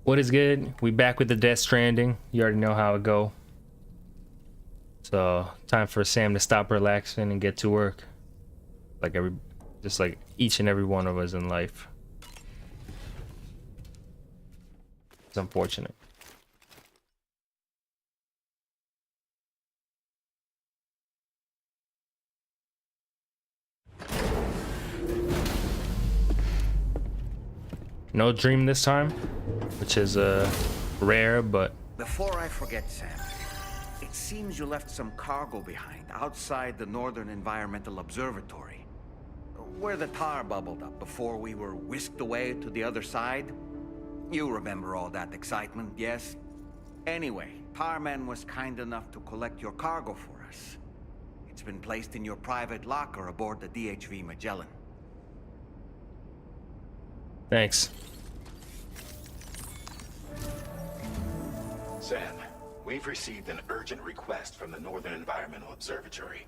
What is good? We back with the Death Stranding. You already know how it go. So time for Sam to stop relaxing and get to work. Just like each and every one of us in life. It's unfortunate. No dream this time, which is rare, but Before I forget, Sam, it seems you left some cargo behind outside the Northern Environmental Observatory, where the tar bubbled up before we were whisked away to the other side. You remember all that excitement, yes? Anyway, Tarman was kind enough to collect your cargo for us. It's been placed in your private locker aboard the DHV Magellan. thanks. Sam, we've received an urgent request from the Northern Environmental Observatory.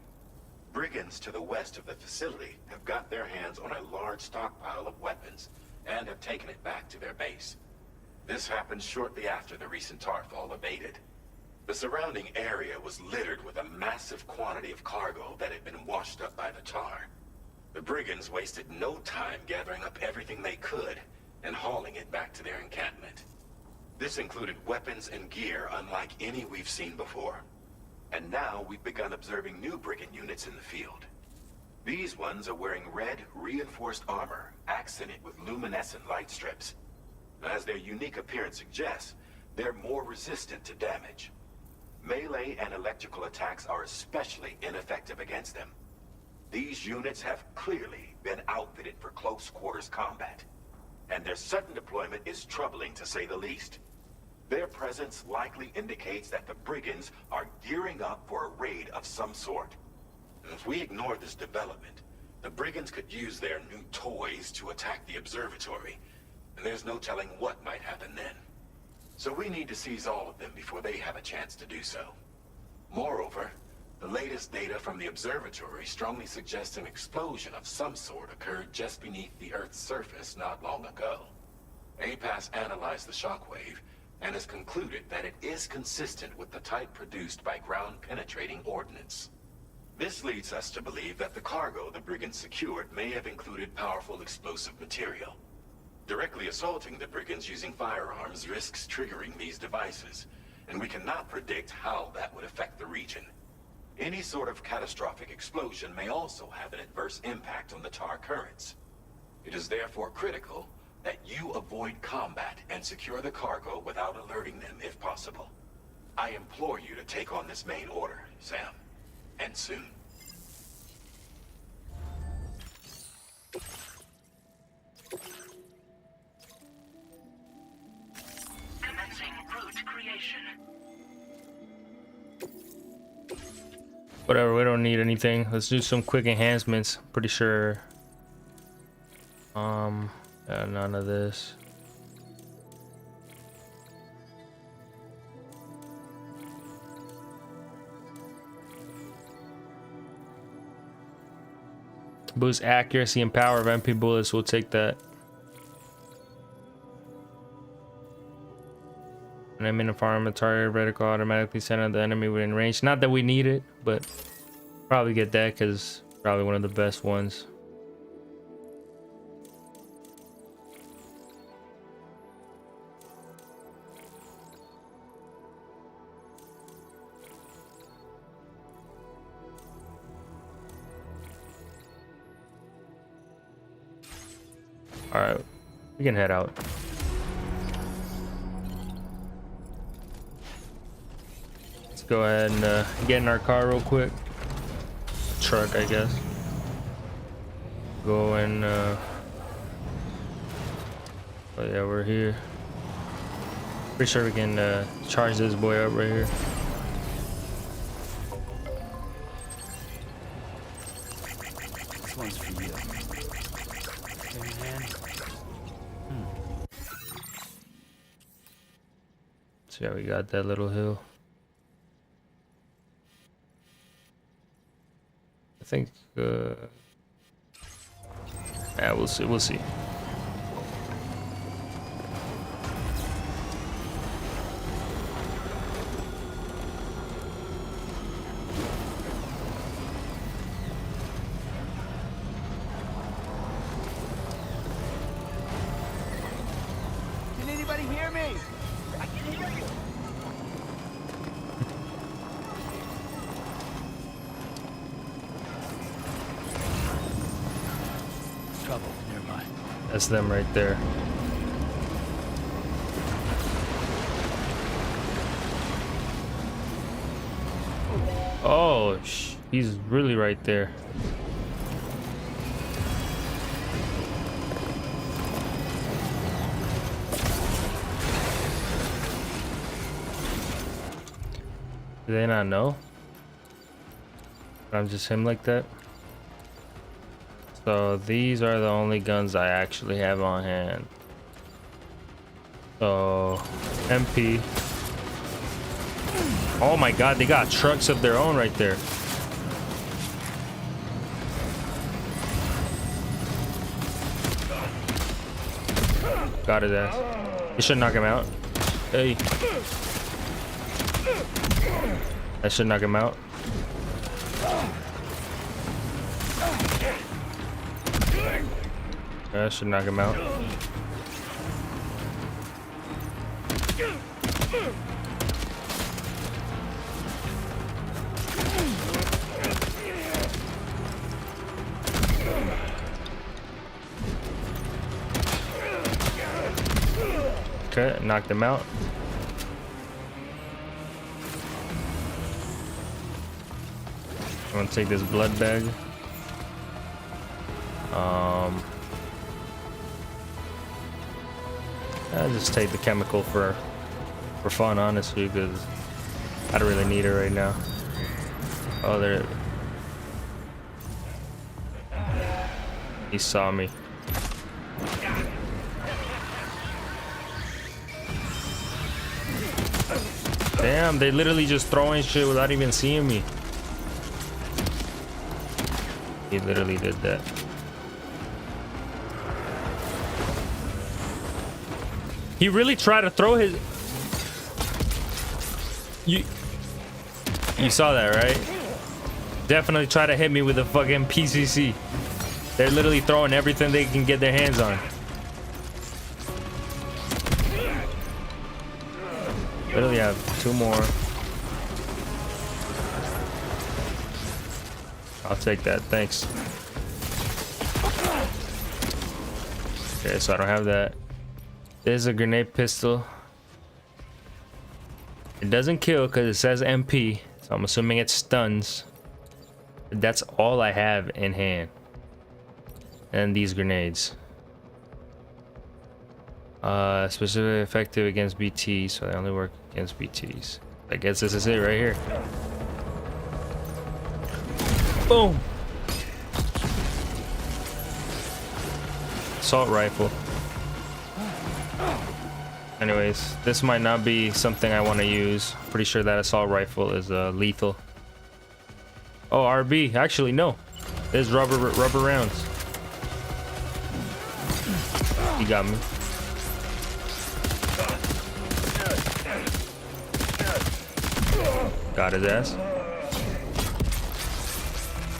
Brigands to the west of the facility have got their hands on a large stockpile of weapons and have taken it back to their base. This happened shortly after the recent tarfall abated. The surrounding area was littered with a massive quantity of cargo that had been washed up by the tar. The brigands wasted no time gathering up everything they could and hauling it back to their encampment. This included weapons and gear unlike any we've seen before. And now we've begun observing new brigand units in the field. These ones are wearing red, reinforced armor, accented with luminescent light strips. As their unique appearance suggests, they're more resistant to damage. Melee and electrical attacks are especially ineffective against them. These units have clearly been outfitted for close quarters combat, and their sudden deployment is troubling to say the least. Their presence likely indicates that the brigands are gearing up for a raid of some sort. If we ignore this development, the brigands could use their new toys to attack the observatory, and there's no telling what might happen then. So we need to seize all of them before they have a chance to do so. Moreover, the latest data from the observatory strongly suggests an explosion of some sort occurred just beneath the Earth's surface not long ago. APAS analyzed the shockwave and has concluded that it is consistent with the type produced by ground-penetrating ordnance. This leads us to believe that the cargo the brigands secured may have included powerful explosive material. Directly assaulting the brigands using firearms risks triggering these devices, and we cannot predict how that would affect the region. Any sort of catastrophic explosion may also have an adverse impact on the tar currents. It is therefore critical that you avoid combat and secure the cargo without alerting them if possible. I implore you to take on this main order, Sam, and soon. Commencing route creation. Whatever, we don't need anything. Let's do some quick enhancements. Pretty sure none of this. Boost accuracy and power of MP bullets. We'll take that. When I'm in a farm, a target reticle automatically sent at the enemy within range. Not that we need it, but probably get that because probably one of the best ones. All right, we can head out. Let's go ahead and get in our car real quick. Truck, I guess. Go and oh yeah, we're here. Pretty sure we can charge this boy up right here. This one's for you. So yeah, we got that little hill. I think yeah, we'll see. hear me? Trouble nearby. That's them right there. Oh, he's really right there. Do they not know? I'm just him like that. So these are the only guns I actually have on hand. So MP. Oh my god, they got trucks of their own right there. Got his ass. You should knock him out. Hey. That should knock him out. That should knock him out. Okay, knocked him out. I'm gonna take this blood bag. I'll just take the chemical for fun, honestly, because I don't really need it right now. Oh, there. He saw me. Damn, they literally just throwing shit without even seeing me. He literally did that. He really tried to throw his... You saw that, right? Definitely try to hit me with a fucking PCC. They're literally throwing everything they can get their hands on. Literally have 2 more. I'll take that, thanks. Okay, so I don't have that. There's a grenade pistol. It doesn't kill because it says MP, so I'm assuming it stuns. That's all I have in hand. And these grenades. Specifically effective against BT, so they only work against BTs. I guess this is it right here. Boom! Assault rifle. Anyways, this might not be something I want to use. Pretty sure that assault rifle is lethal. Oh, RB. Actually, no. There's rubber rounds. He got me. Got his ass.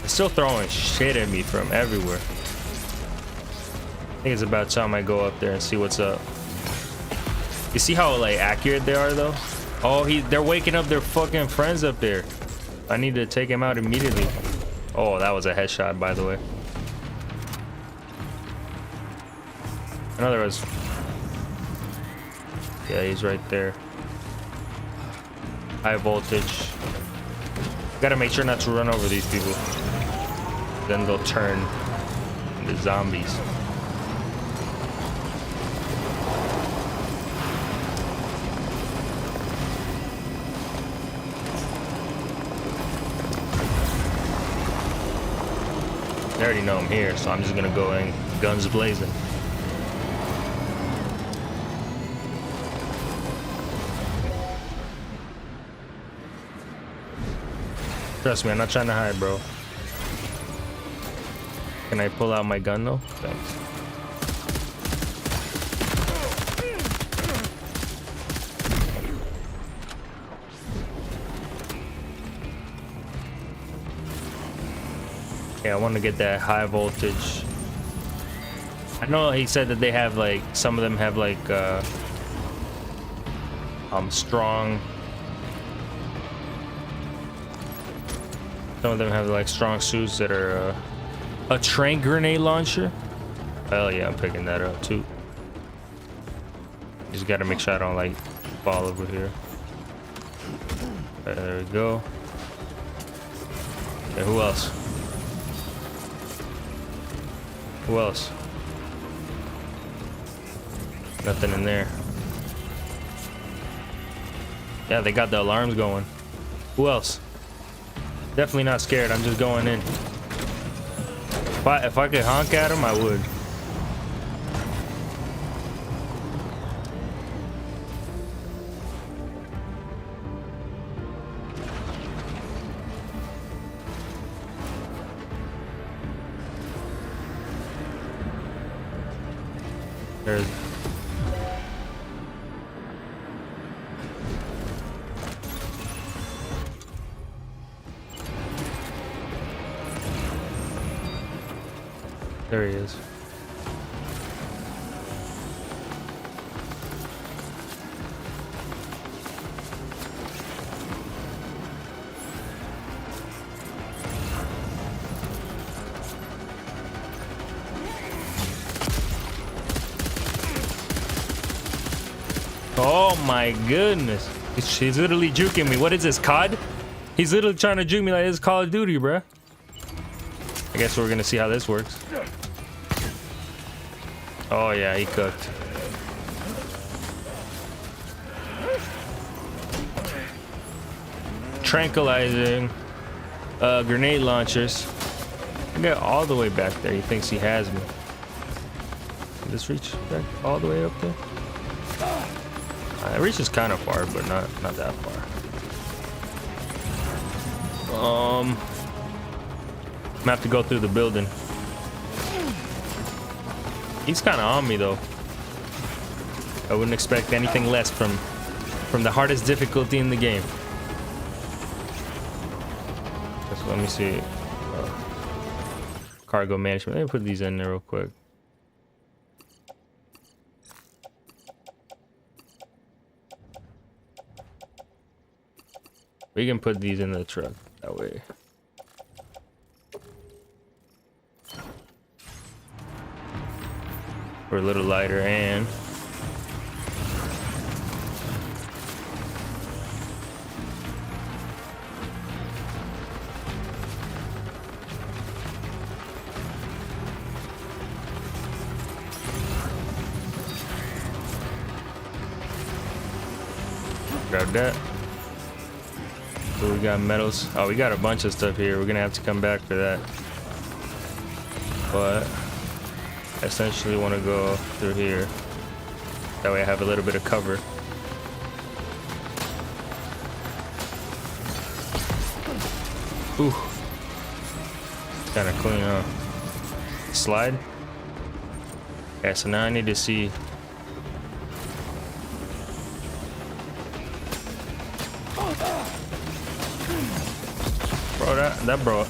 They're still throwing shit at me from everywhere. I think it's about time I go up there and see what's up. You see how like accurate they are though? Oh, they're waking up their fucking friends up there. I need to take him out immediately. Oh, that was a headshot, by the way. In other words, yeah, he's right there. High voltage. Gotta make sure not to run over these people. Then they'll turn into zombies. I already know I'm here, so I'm just gonna go in guns blazing. Trust me, I'm not trying to hide, bro. Can I pull out my gun though? Thanks. Yeah, I want to get that high voltage. I know he said that they have like, some of them have like strong. Some of them have like strong suits that are a train grenade launcher. Hell yeah, I'm picking that up too. Just gotta make sure I don't like fall over here. There we go. Okay, who else? Who else? Nothing in there. Yeah, they got the alarms going. Who else? Definitely not scared. I'm just going in. If I could honk at him, I would. There's There he is. Oh my goodness. He's literally juking me. What is this, COD? He's literally trying to juke me like it's Call of Duty, bruh. I guess we're gonna see how this works. Oh yeah, he cooked. Tranquilizing grenade launchers. I got all the way back there. He thinks he has me. Can this reach back all the way up there? It reaches kind of far, but not that far. I'm gonna have to go through the building. He's kind of on me though. I wouldn't expect anything less from the hardest difficulty in the game. So let me see. Cargo management. Let me put these in there real quick. We can put these in the truck that way. We're a little lighter and grab that. So we got metals. Oh, we got a bunch of stuff here. We're gonna have to come back for that. But I essentially want to go through here. That way I have a little bit of cover. Ooh. Kind of clean, huh? Slide. Yeah, so now I need to see. Bro,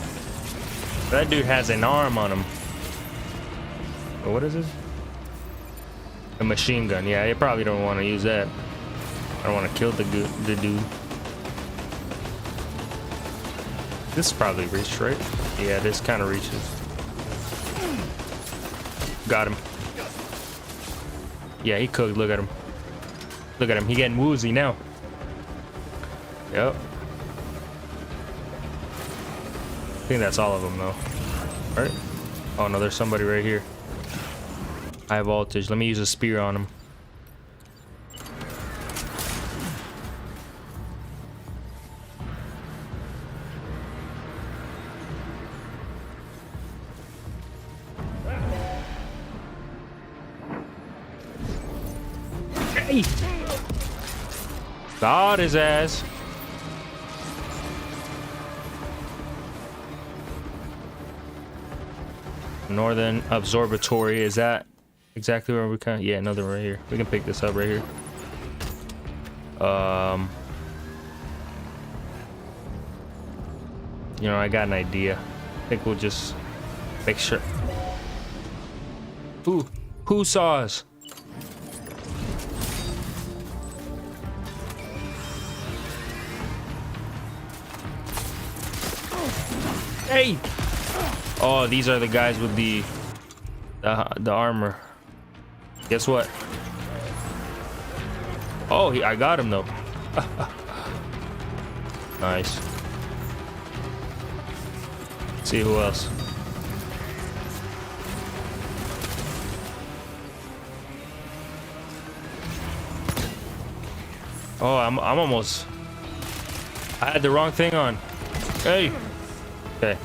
that dude has an arm on him. Oh, what is this? A machine gun. Yeah, you probably don't want to use that. I don't want to kill the dude. This probably reached, right? Yeah, this kind of reaches. Got him. Yeah, he cooked. Look at him. Look at him. He getting woozy now. Yep. I think that's all of them though. All right. Oh no, there's somebody right here. High voltage. Let me use a spear on him. Hey! Got his ass. Northern Observatory. Is that exactly where we can? Yeah, another right here. We can pick this up right here. You know, I got an idea. I think we'll just make sure. Who saw us? Hey! Oh, these are the guys with the armor. Guess what? Oh, I got him though. Nice. Let's see who else. Oh, I'm almost. I had the wrong thing on. Hey. Okay.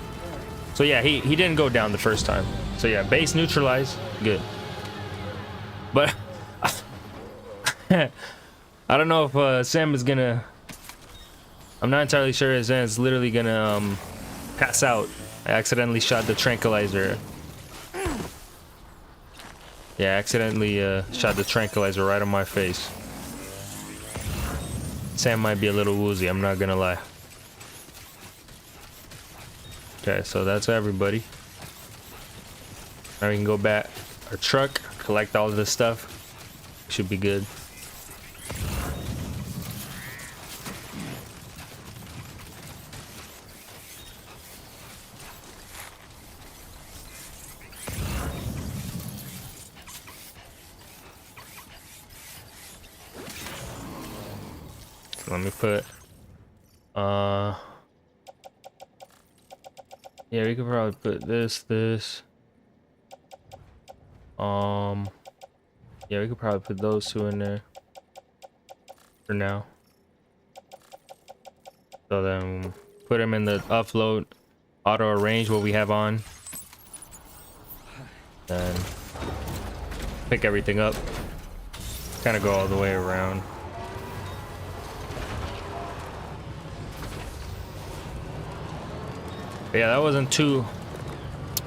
So yeah, he didn't go down the first time. So yeah, base neutralized. Good. But I don't know if Sam is gonna. I'm not entirely sure if Sam is literally gonna pass out. I accidentally shot the tranquilizer. Yeah, I accidentally shot the tranquilizer right on my face. Sam might be a little woozy, I'm not gonna lie. Okay, so that's everybody. Now we can go back our truck, collect all of this stuff. Should be good. Let me put yeah, we could probably put this yeah, we could probably put those two in there for now. So then put them in the upload, auto arrange what we have on, then pick everything up, kind of go all the way around. But yeah, that wasn't too.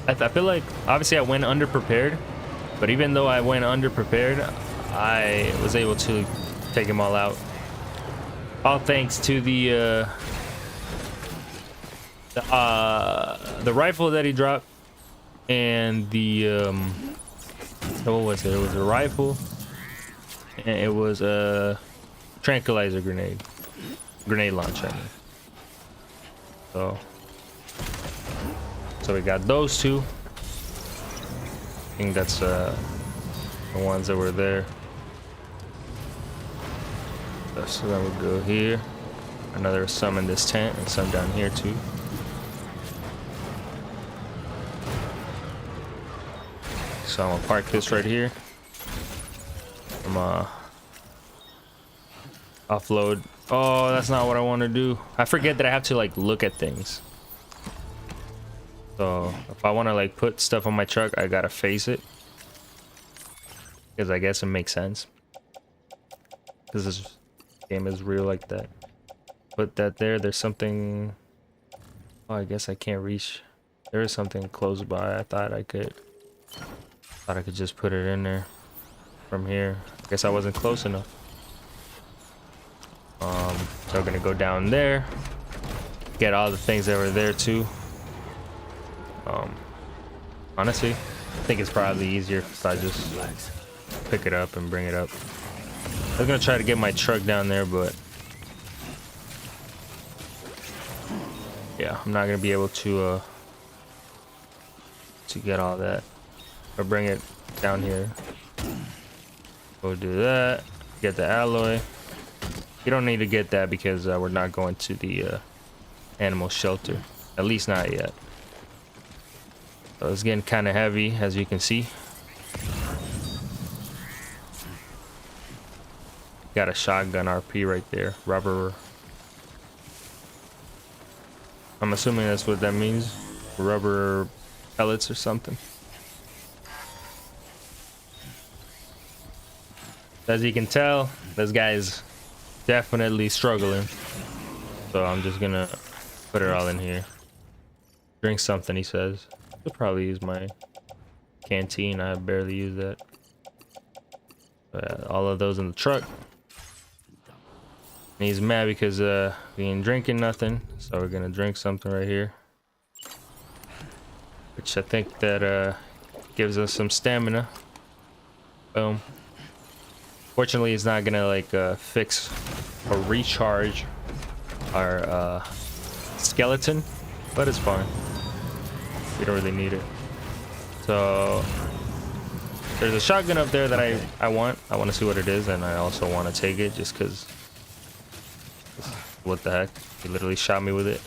I feel like obviously I went underprepared, but even though I went underprepared, I was able to take them all out. All thanks to the rifle that he dropped, and the what was it? It was a rifle, and it was a tranquilizer grenade launcher. So we got those two. I think that's the ones that were there. So then we'll go here. Another some in this tent and some down here too. So I'm gonna park this right here. I'm offload. Oh, that's not what I want to do. I forget that I have to like look at things. So if I want to like put stuff on my truck, I gotta face it, because I guess it makes sense, because this game is real like that. Put that there. There's something. Oh, I guess I can't reach. There is something close by. I thought I could just put it in there from here. I guess I wasn't close enough. So I'm gonna go down there, get all the things that were there too. Honestly, I think it's probably easier if I just pick it up and bring it up. I was gonna try to get my truck down there, but yeah, I'm not gonna be able to get all that or bring it down here. We'll do that. Get the alloy. You don't need to get that because we're not going to the animal shelter, at least not yet. So it's getting kind of heavy, as you can see. Got a shotgun RP right there, rubber. I'm assuming that's what that means, rubber pellets or something. As you can tell, this guy's definitely struggling. So I'm just gonna put it all in here. Drink something, he says. I'll probably use my canteen. I barely use that. All of those in the truck. And he's mad because we ain't drinking nothing, so we're gonna drink something right here, which I think that gives us some stamina. Boom. Fortunately, it's not gonna like fix or recharge our skeleton, but it's fine. We don't really need it. So there's a shotgun up there that I want. I want to see what it is, and I also want to take it just because. What the heck? He literally shot me with it.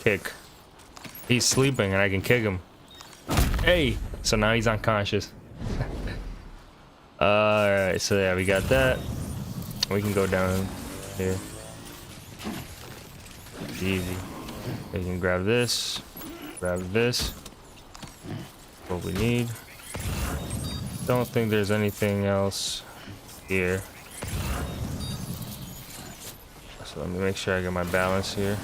Kick. He's sleeping, and I can kick him. Hey! So now he's unconscious. Alright, so yeah, we got that. We can go down here. Easy. We can grab this. Grab this. What we need. Don't think there's anything else here. So let me make sure I get my balance here.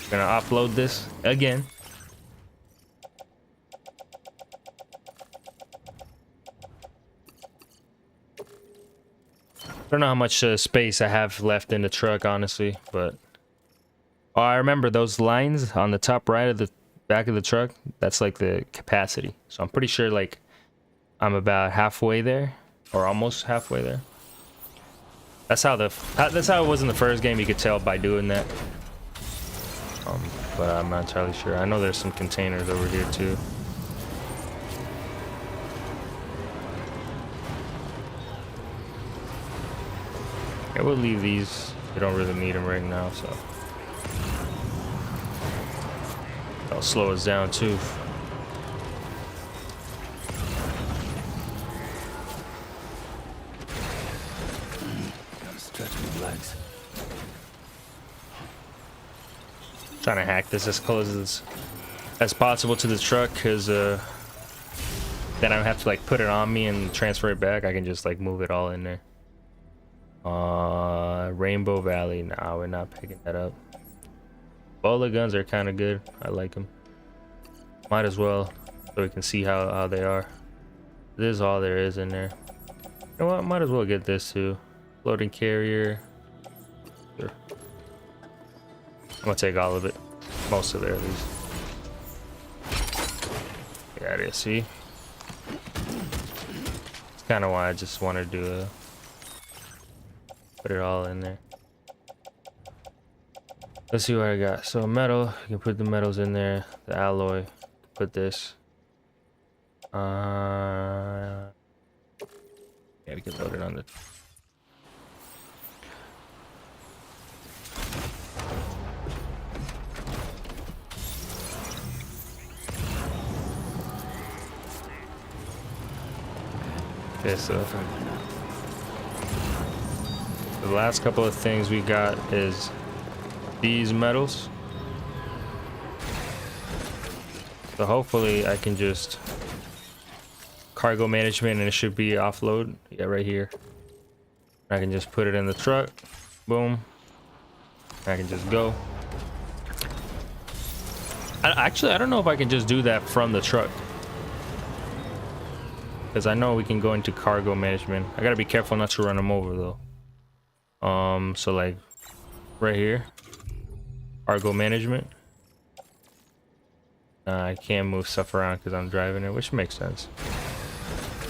I'm gonna upload this again. I don't know how much space I have left in the truck, honestly, but oh, I remember those lines on the top right of the back of the truck. That's like the capacity. So I'm pretty sure like I'm about halfway there, or almost halfway there. That's how it was in the first game. You could tell by doing that. But I'm not entirely sure. I know there's some containers over here too. Yeah, we'll leave these. We don't really need them right now, so that'll slow us down too. Gotta stretch my legs. Trying to hack this as close as possible to the truck, because then I don't have to like put it on me and transfer it back. I can just like move it all in there. Rainbow Valley. Nah, we're not picking that up. Bola guns are kind of good. I like them. Might as well, so we can see how they are. This is all there is in there. You know what? Might as well get this too. Floating carrier. Sure. I'm gonna take all of it. Most of it at least. Yeah, it is. See? It's kind of why I just wanted to put it all in there. Let's see what I got. So metal, you can put the metals in there. The alloy, put this. Yeah, we can load it on the. Okay, so the last couple of things we got is these metals. So hopefully I can just cargo management and it should be offload. Yeah, right here. I can just put it in the truck. Boom. I can just go. Actually, I don't know if I can just do that from the truck, because I know we can go into cargo management. I gotta be careful not to run them over though. So like right here, cargo management. I can't move stuff around because I'm driving it, which makes sense.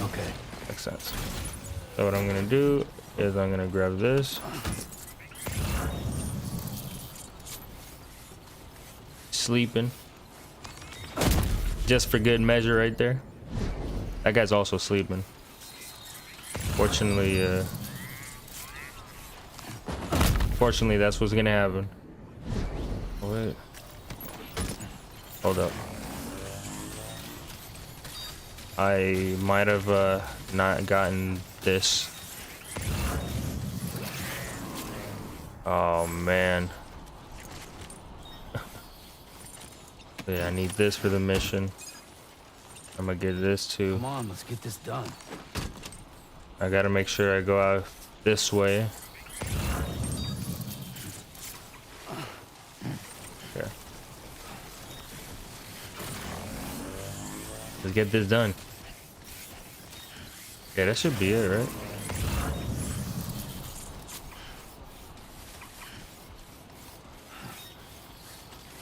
Okay. Makes sense. So what I'm gonna do is I'm gonna grab this. Sleeping. Just for good measure right there. That guy's also sleeping. Fortunately, that's what's gonna happen. Oh, wait. Hold up. I might have not gotten this. Oh man. Yeah, I need this for the mission. I'm gonna get this too. Come on, let's get this done. I gotta make sure I go out this way. Okay. Let's get this done. Yeah, that should be it, right?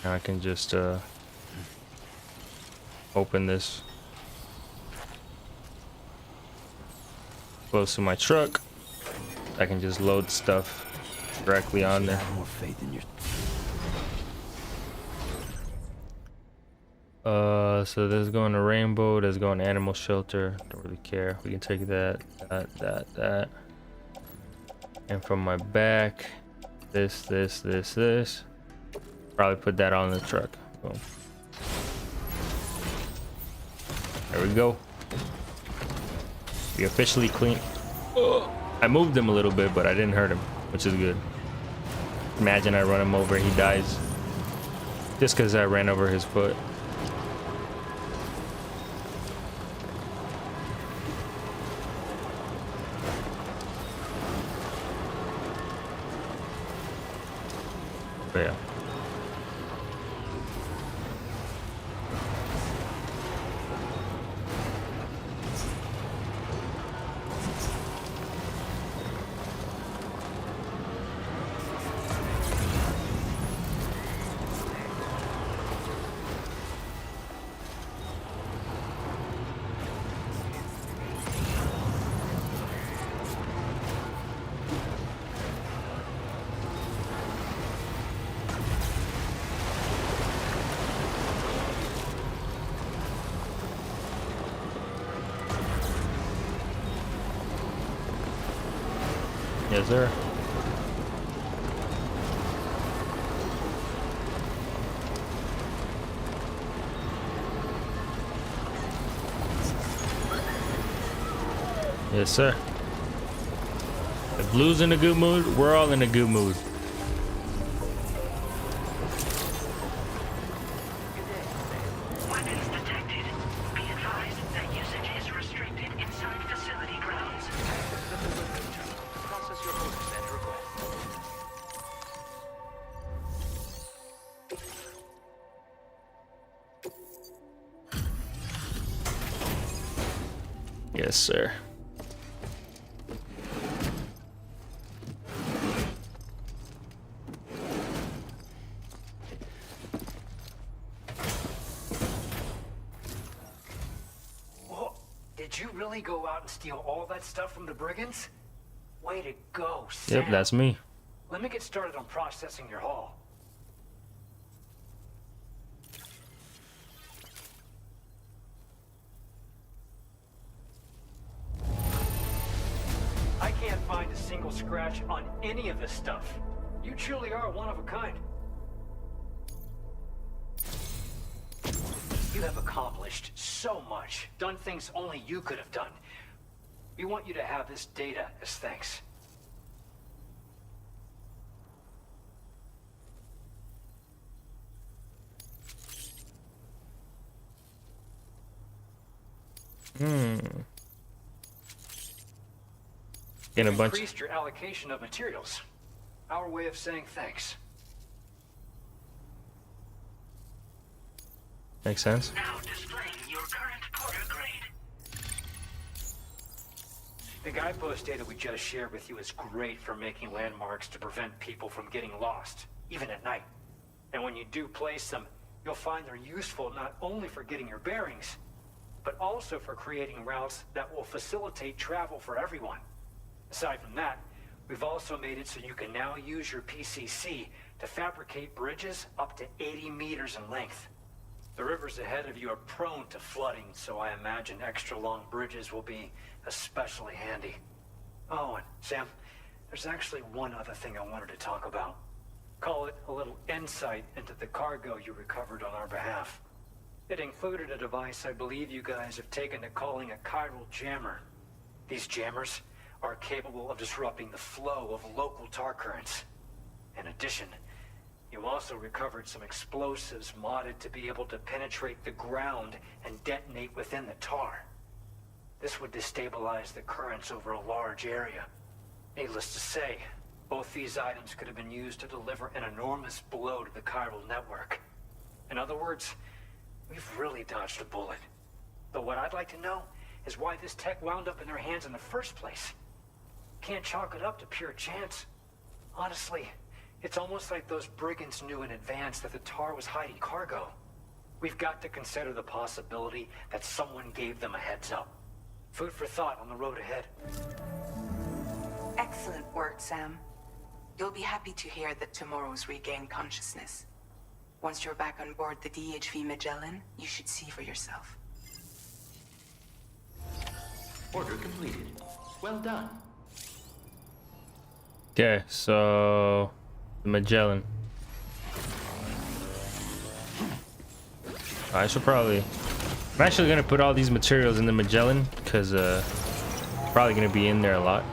Now I can just open this close to my truck. I can just load stuff directly on there. Have more faith in your. So this is going to Rainbow, this is going to Animal Shelter. Don't really care. We can take that. And from my back, this. Probably put that on the truck. Boom. There we go. We officially clean. I moved him a little bit, but I didn't hurt him, which is good. Imagine I run him over, he dies. Just because I ran over his foot. But yeah. Yes, sir. Yes, sir. If Blue's in a good mood, we're all in a good mood. Weapons detected. Be advised that usage is restricted inside facility grounds. Process your orders and requests. Yes, sir. Whoa, did you really go out and steal all that stuff from the brigands? Way to go, Sam. Yep, that's me. Let me get started on processing your haul. I can't find a single scratch on any of this stuff. You truly are one of a kind. You have accomplished so much, done things only you could have done. We want you to have this data as thanks. In a bunch. Increased your allocation of materials. Our way of saying thanks. Makes sense. Now displaying your current Porter grade. The guidepost data we just shared with you is great for making landmarks to prevent people from getting lost, even at night. And when you do place them, you'll find they're useful not only for getting your bearings, but also for creating routes that will facilitate travel for everyone. Aside from that, we've also made it so you can now use your PCC to fabricate bridges up to 80 meters in length. The rivers ahead of you are prone to flooding, so I imagine extra long bridges will be especially handy. Oh, and Sam, there's actually one other thing I wanted to talk about. Call it a little insight into the cargo you recovered on our behalf. It included a device I believe you guys have taken to calling a chiral jammer. These jammers are capable of disrupting the flow of local tar currents. In addition, you also recovered some explosives modded to be able to penetrate the ground and detonate within the tar. This would destabilize the currents over a large area. Needless to say, both these items could have been used to deliver an enormous blow to the chiral network. In other words, we've really dodged a bullet. But what I'd like to know is why this tech wound up in their hands in the first place. Can't chalk it up to pure chance. Honestly, it's almost like those brigands knew in advance that the tar was hiding cargo. We've got to consider the possibility that someone gave them a heads up. Food for thought on the road ahead. Excellent work, Sam. You'll be happy to hear that tomorrow's regained consciousness. Once you're back on board the DHV Magellan, you should see for yourself. Order completed. Well done. Okay, so the Magellan. I should probably. I'm actually gonna put all these materials in the Magellan because probably gonna be in there a lot.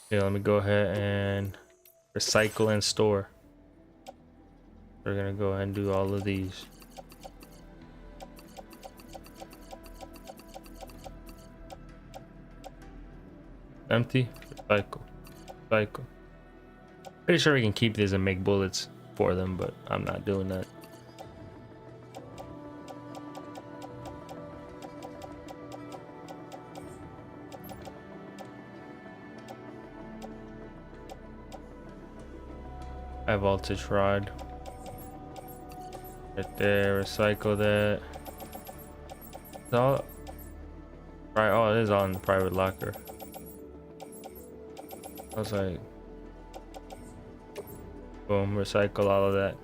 Yeah, let me go ahead and recycle and store. We're gonna go ahead and do all of these. Empty, recycle, recycle. Pretty sure we can keep these and make bullets for them, but I'm not doing that. High voltage rod. Right there, recycle that. It's all right. Oh, it is all in the private locker. I was like, boom, recycle all of that.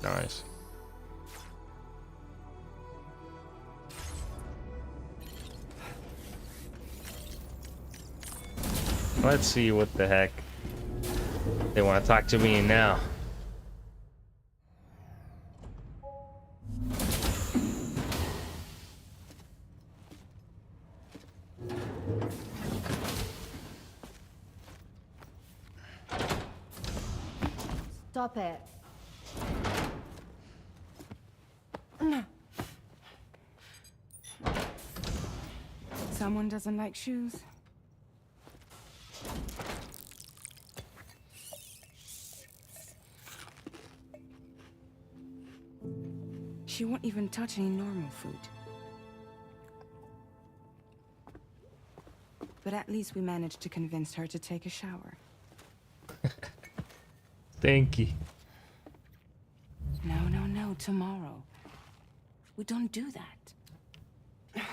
Nice. Let's see what the heck they want to talk to me now. Stop it. Someone doesn't like shoes? She won't even touch any normal food. But at least we managed to convince her to take a shower. Thank you. No, no, no, tomorrow. We don't do that.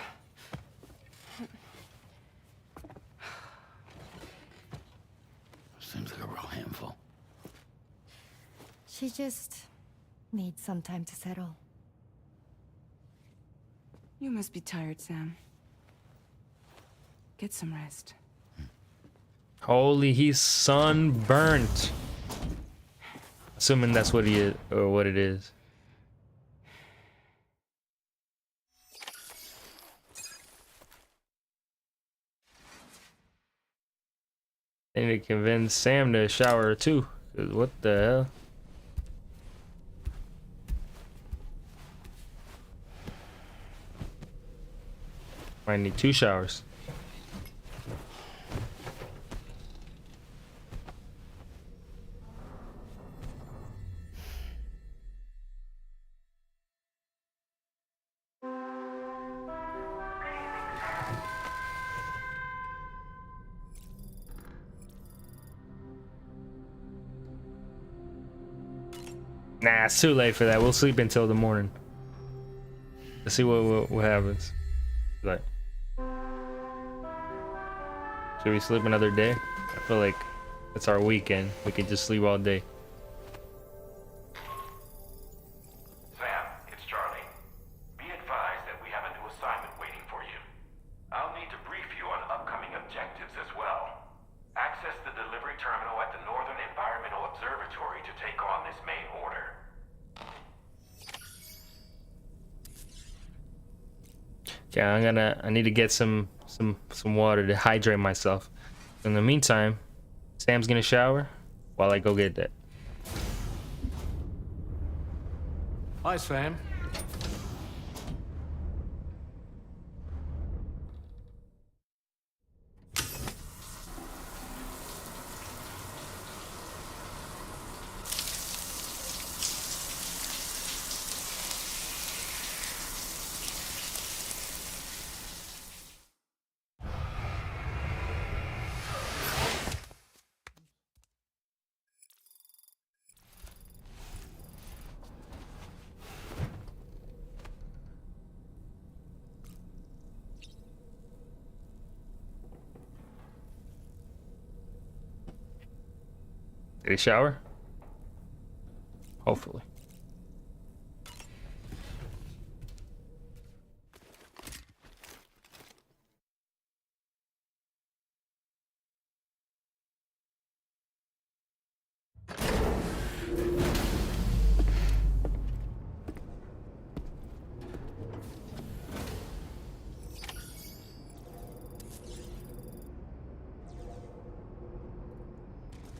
Seems like a real handful. She just needs some time to settle. You must be tired, Sam. Get some rest. Holy, he's sunburnt. Assuming that's what he is, or what it is. I need to convince Sam to shower too. 'Cause what the hell? I need 2 showers. Nah, it's too late for that. We'll sleep until the morning. Let's see what happens. Like, should we sleep another day? I feel like it's our weekend. We can just sleep all day. Sam, it's Charlie. Be advised that we have a new assignment waiting for you. I'll need to brief you on upcoming objectives as well. Access the delivery terminal at the Northern Environmental Observatory to take on this main order. Okay, I need to get some water to hydrate myself. In the meantime, Sam's gonna shower while I go get that. Hi, Sam. Did he shower? Hopefully.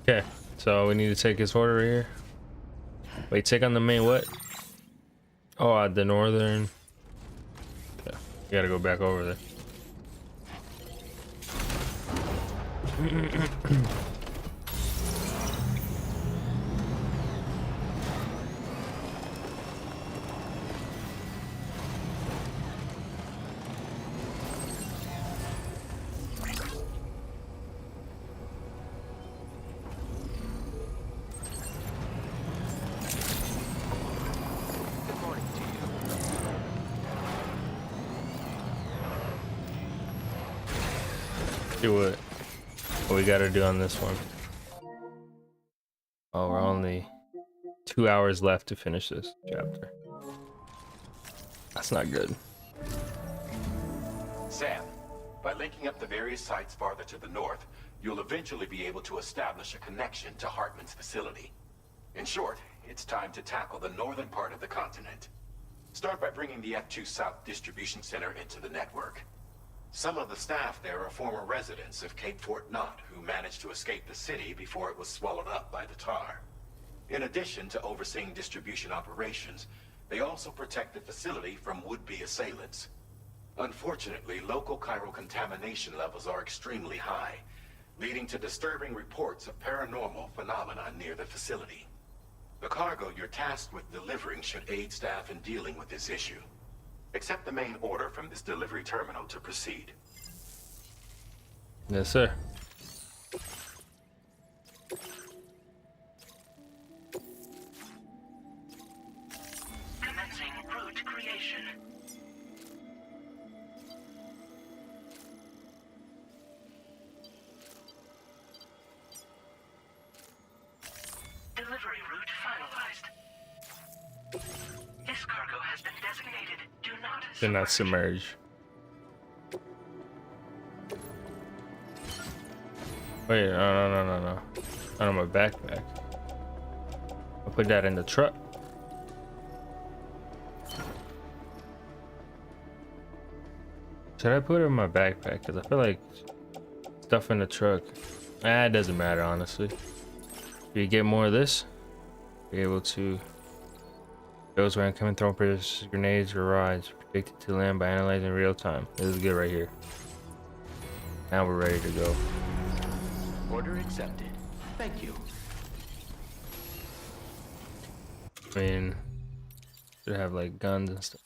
Okay, so we need to take his order here. Wait, take on the main what? Oh, the northern. Yeah, you gotta go back over there. See what we gotta do on this one. Oh, we're only 2 hours left to finish this chapter. That's not good. Sam, by linking up the various sites farther to the north, you'll eventually be able to establish a connection to Hartman's facility. In short, it's time to tackle the northern part of the continent. Start by bringing the F2 South Distribution Center into the network. Some of the staff there are former residents of Cape Fort Knott who managed to escape the city before it was swallowed up by the tar. In addition to overseeing distribution operations, they also protect the facility from would-be assailants. Unfortunately, local chiral contamination levels are extremely high, leading to disturbing reports of paranormal phenomena near the facility. The cargo you're tasked with delivering should aid staff in dealing with this issue. Accept the main order from this delivery terminal to proceed. Yes, sir. Commencing route creation. Delivery route finalized. This cargo has been designated. Do not submerge. Wait, no. Not on my backpack. I'll put that in the truck. Should I put it in my backpack? Because I feel like stuff in the truck. It doesn't matter, honestly. If you get more of this, be able to. Those when coming throwing grenades or rods predicted to land by analyzing in real time. This is good right here. Now we're ready to go. Order accepted. Thank you. I mean, should have like guns and stuff.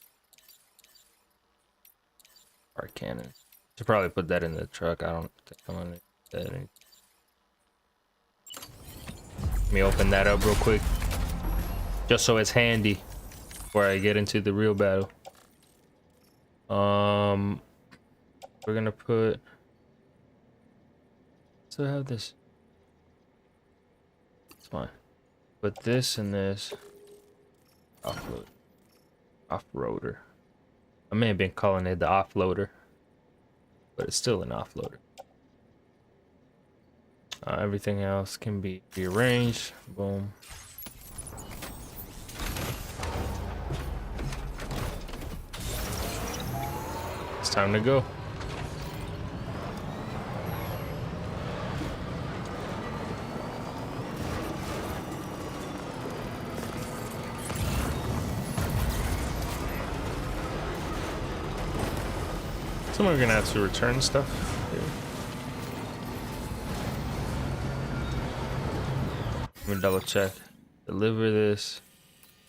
Or cannon. Should probably put that in the truck. I don't think I'm gonna do that. Let me open that up real quick, just so it's handy before I get into the real battle. We're gonna put. So I have this. It's fine. Put this and this. Offload. Off-roader. I may have been calling it the offloader, but it's still an offloader. Everything else can be rearranged. Boom. It's time to go. Someone's gonna have to return stuff here. Let me double check. Deliver this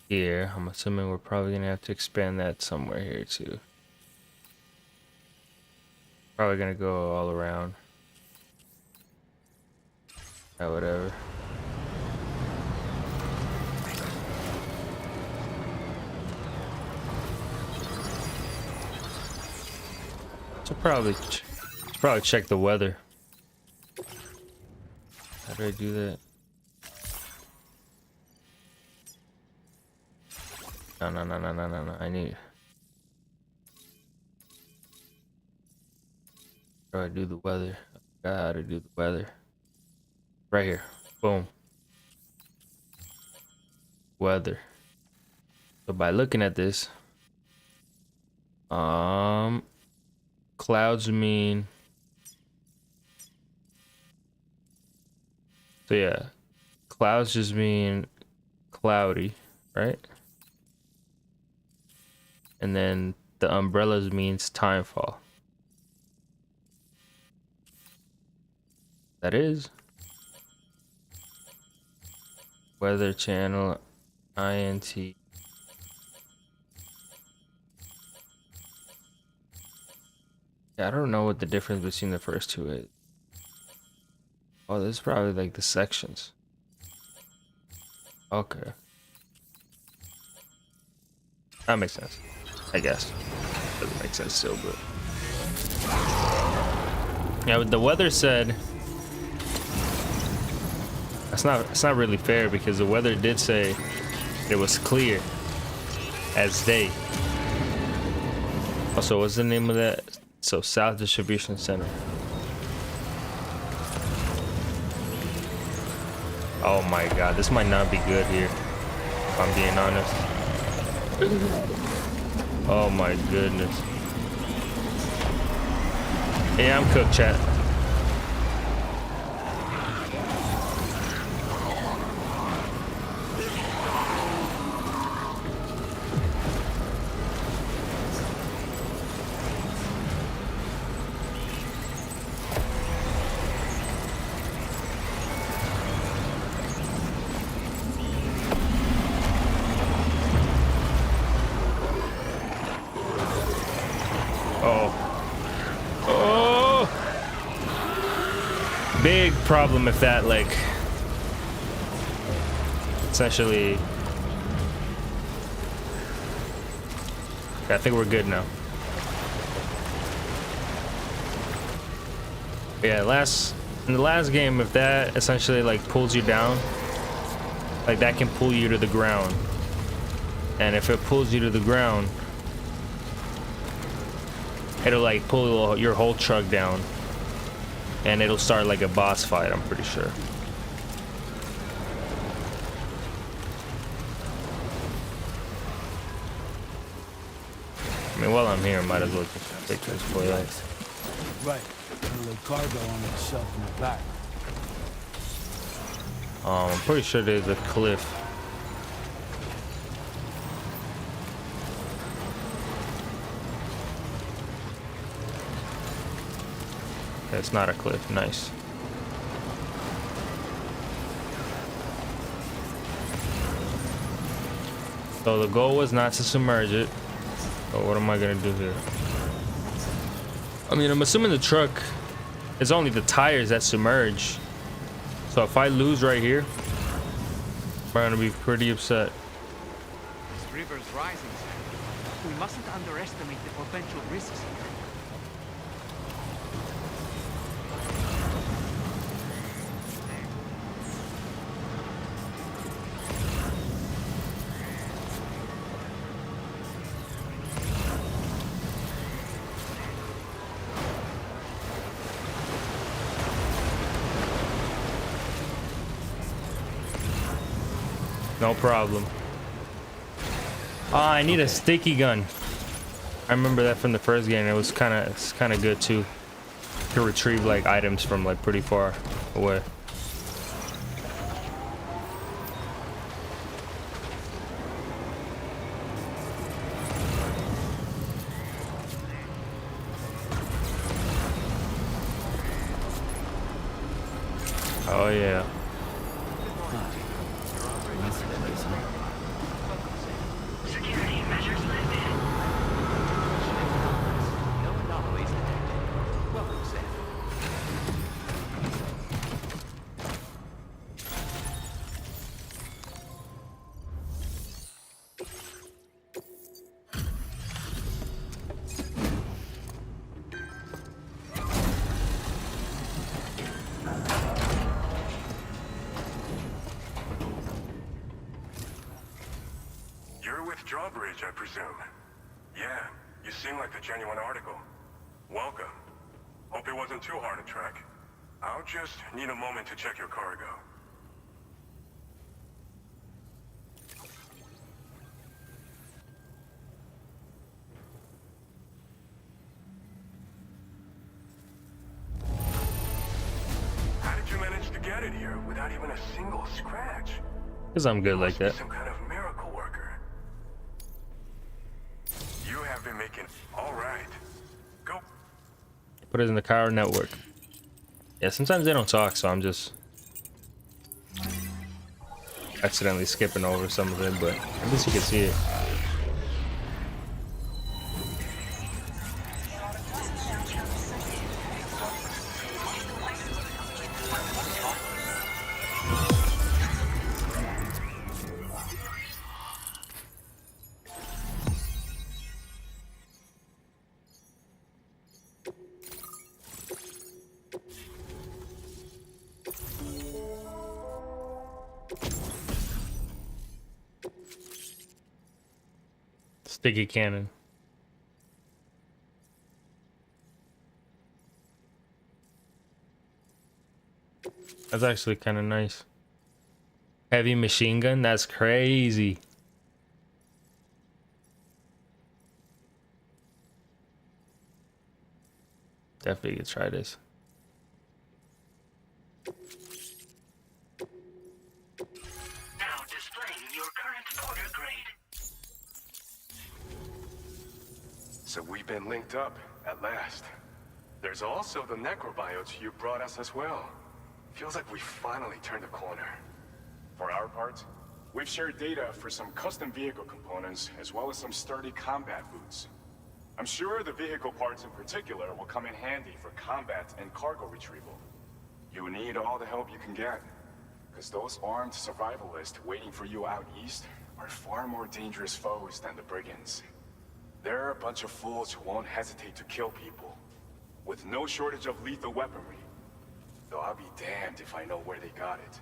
here. I'm assuming we're probably gonna have to expand that somewhere here too. Probably gonna go all around. Whatever. So probably check the weather. How do I do that? No, no, no, no, no, no, no. I need. How do I do the weather? I forgot how to do the weather. Right here. Boom. Weather. So by looking at this, clouds mean. So yeah, clouds just mean cloudy, right? And then the umbrellas means timefall. That is. Weather channel, INT. Yeah, I don't know what the difference between the first two is. Oh, this is probably like the sections. Okay. That makes sense. I guess. Doesn't make sense still, but. Yeah, but the weather said. It's not really fair because the weather did say it was clear as day. Also, what's the name of that? So, South Distribution Center. Oh my god, this might not be good here, if I'm being honest. Oh my goodness. Yeah, I'm cooked, chat. Big problem if that, like, essentially. Yeah, I think we're good now. Yeah, in the last game, if that essentially like pulls you down, like that can pull you to the ground. And if it pulls you to the ground, it'll like pull your whole truck down. And it'll start like a boss fight, I'm pretty sure. I mean, while I'm here, I might as well just take this for that. Right. A little cargo on the shelf in the back. I'm pretty sure there's a cliff. It's not a cliff. Nice. So the goal was not to submerge it. But what am I gonna do here? I mean, I'm assuming the truck is only the tires that submerge. So if I lose right here, I'm gonna be pretty upset. This river's rising, sir. We mustn't underestimate the potential risks here. No problem. I need a sticky gun. I remember that from the first game. It's kind of good too, to retrieve like items from like pretty far away. Oh yeah. Security measures lifted. No anomalies detected. Welcome, Sam. drawbridge, I presume. Yeah, you seem like a genuine article. Welcome. Hope it wasn't too hard to track. I'll just need a moment to check your cargo. How did you manage to get it here without even a single scratch? Because I'm good like that. Some kind of miracle worker. You have been making... All right. Go. Put it in the Cairo network. Yeah, sometimes they don't talk, so I'm just accidentally skipping over some of it, but at least you can see it. Sticky cannon. That's actually kind of nice. Heavy machine gun? That's crazy. Definitely could try this. Now displaying your current order grade. So we've been linked up, at last. There's also the necrobiotes you brought us as well. Feels like we finally turned a corner. For our part, we've shared data for some custom vehicle components, as well as some sturdy combat boots. I'm sure the vehicle parts in particular will come in handy for combat and cargo retrieval. You need all the help you can get, because those armed survivalists waiting for you out east are far more dangerous foes than the brigands. They're a bunch of fools who won't hesitate to kill people, with no shortage of lethal weaponry. Though I'll be damned if I know where they got it.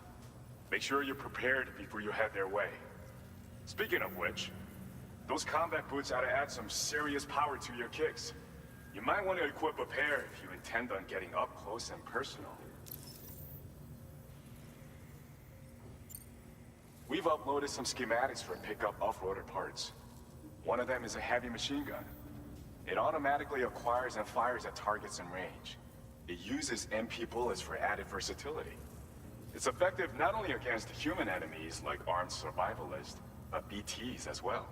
Make sure you're prepared before you head their way. Speaking of which, those combat boots ought to add some serious power to your kicks. You might want to equip a pair if you intend on getting up close and personal. We've uploaded some schematics for pickup off-roader parts. One of them is a heavy machine gun. It automatically acquires and fires at targets in range. It uses MP bullets for added versatility. It's effective not only against human enemies like armed survivalists, but BTs as well.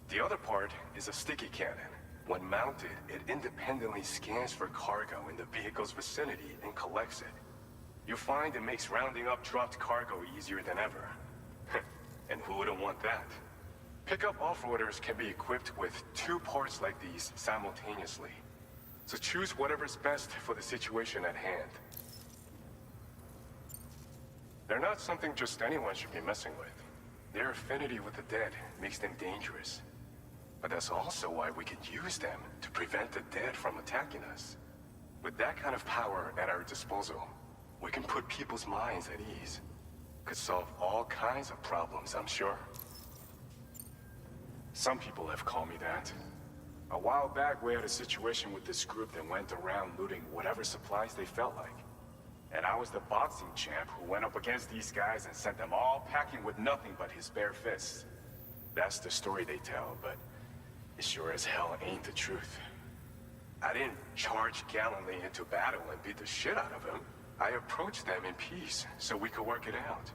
The other part is a sticky cannon. When mounted, it independently scans for cargo in the vehicle's vicinity and collects it. You'll find it makes rounding up dropped cargo easier than ever. And who wouldn't want that? Pickup off-roaders can be equipped with 2 parts like these simultaneously. So choose whatever's best for the situation at hand. They're not something just anyone should be messing with. Their affinity with the dead makes them dangerous. But that's also why we can use them to prevent the dead from attacking us. With that kind of power at our disposal, we can put people's minds at ease. Could solve all kinds of problems, I'm sure. Some people have called me that. A while back, we had a situation with this group that went around looting whatever supplies they felt like. And I was the boxing champ who went up against these guys and sent them all packing with nothing but his bare fists. That's the story they tell, but it sure as hell ain't the truth. I didn't charge gallantly into battle and beat the shit out of them. I approached them in peace so we could work it out.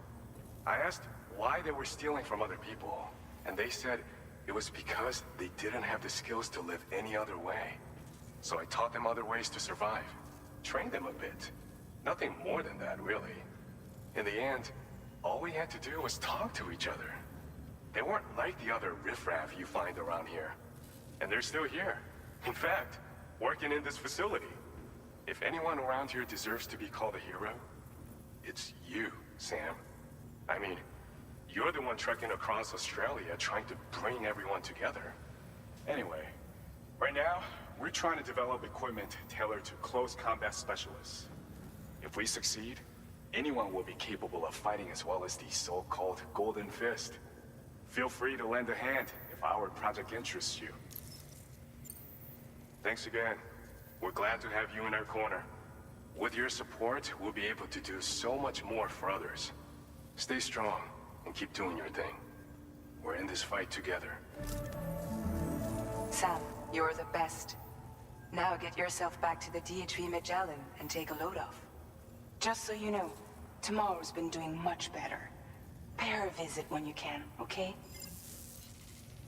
I asked why they were stealing from other people, and they said it was because they didn't have the skills to live any other way. So I taught them other ways to survive, trained them a bit. Nothing more than that, really. In the end, all we had to do was talk to each other. They weren't like the other riffraff you find around here. And they're still here. In fact, working in this facility. If anyone around here deserves to be called a hero, it's you, Sam. I mean, you're the one trekking across Australia trying to bring everyone together. Anyway, right now, we're trying to develop equipment tailored to close combat specialists. If we succeed, anyone will be capable of fighting as well as the so-called Golden Fist. Feel free to lend a hand if our project interests you. Thanks again. We're glad to have you in our corner. With your support, we'll be able to do so much more for others. Stay strong and keep doing your thing. We're in this fight together. Sam, you're the best. Now get yourself back to the DHV Magellan and take a load off. Just so you know, tomorrow's been doing much better. Pay her a visit when you can, okay?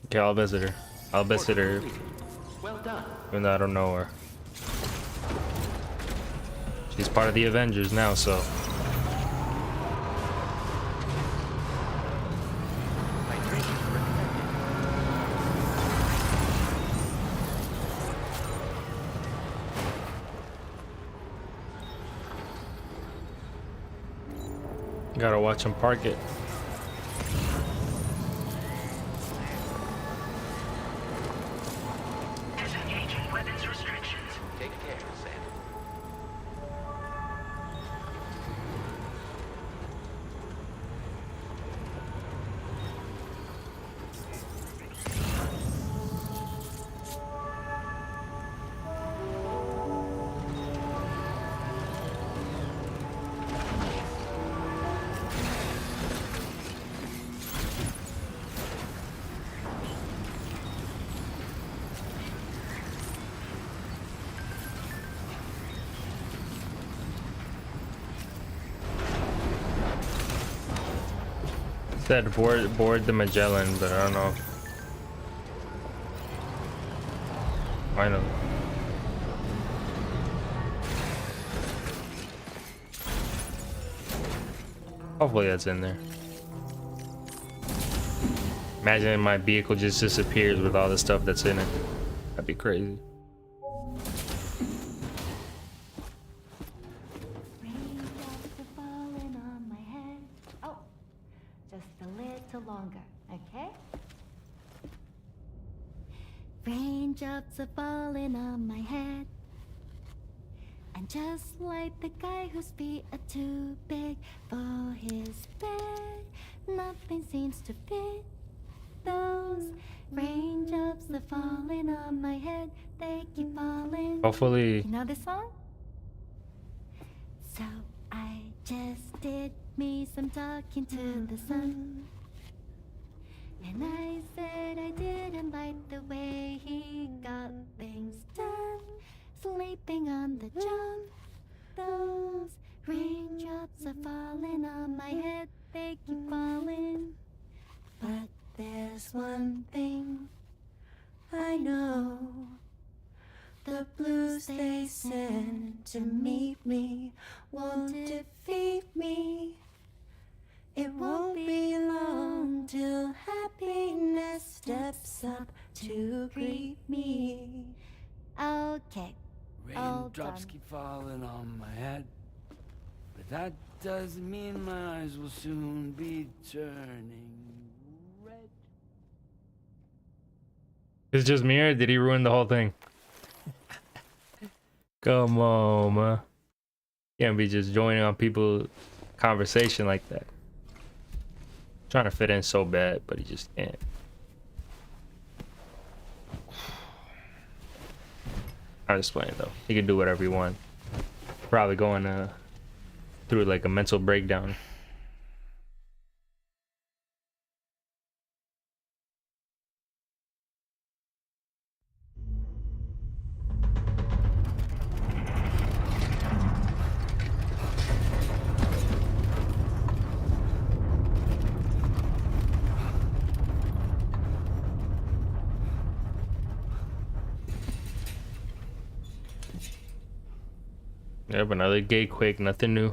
Okay, I'll visit her. I'll visit her. Well done. Even though I don't know her. She's part of the Avengers now, so. Gotta watch him park it. Disengaging weapons restrictions. Take care, Sam. Said board the Magellan, but I don't know. I know. Hopefully that's in there. Imagine my vehicle just disappears with all the stuff that's in it. That'd be crazy. Raindrops are falling on my head. Oh, just a little longer, okay? Raindrops are falling on my head. And just like the guy whose feet are too big for his bed, nothing seems to fit. Those raindrops are falling on my head, they keep falling. Hopefully. You know this song? So I just did me some talking to the sun. And I said I didn't like the way he got things done. Sleeping on the job. Those raindrops are falling on my head, they keep falling. But there's one thing I know. The blues they send to meet me won't defeat me. It won't be long till happiness steps up to greet me. Okay. Raindrops keep falling on my head, but that doesn't mean my eyes will soon be turning red. It's just me, or did he ruin the whole thing? Come on, man. Can't be just joining on people's conversation like that. Trying to fit in so bad, but he just can't. I'm just playing though. He can do whatever he wants. Probably going through like a mental breakdown. Yep, another gay quake, nothing new.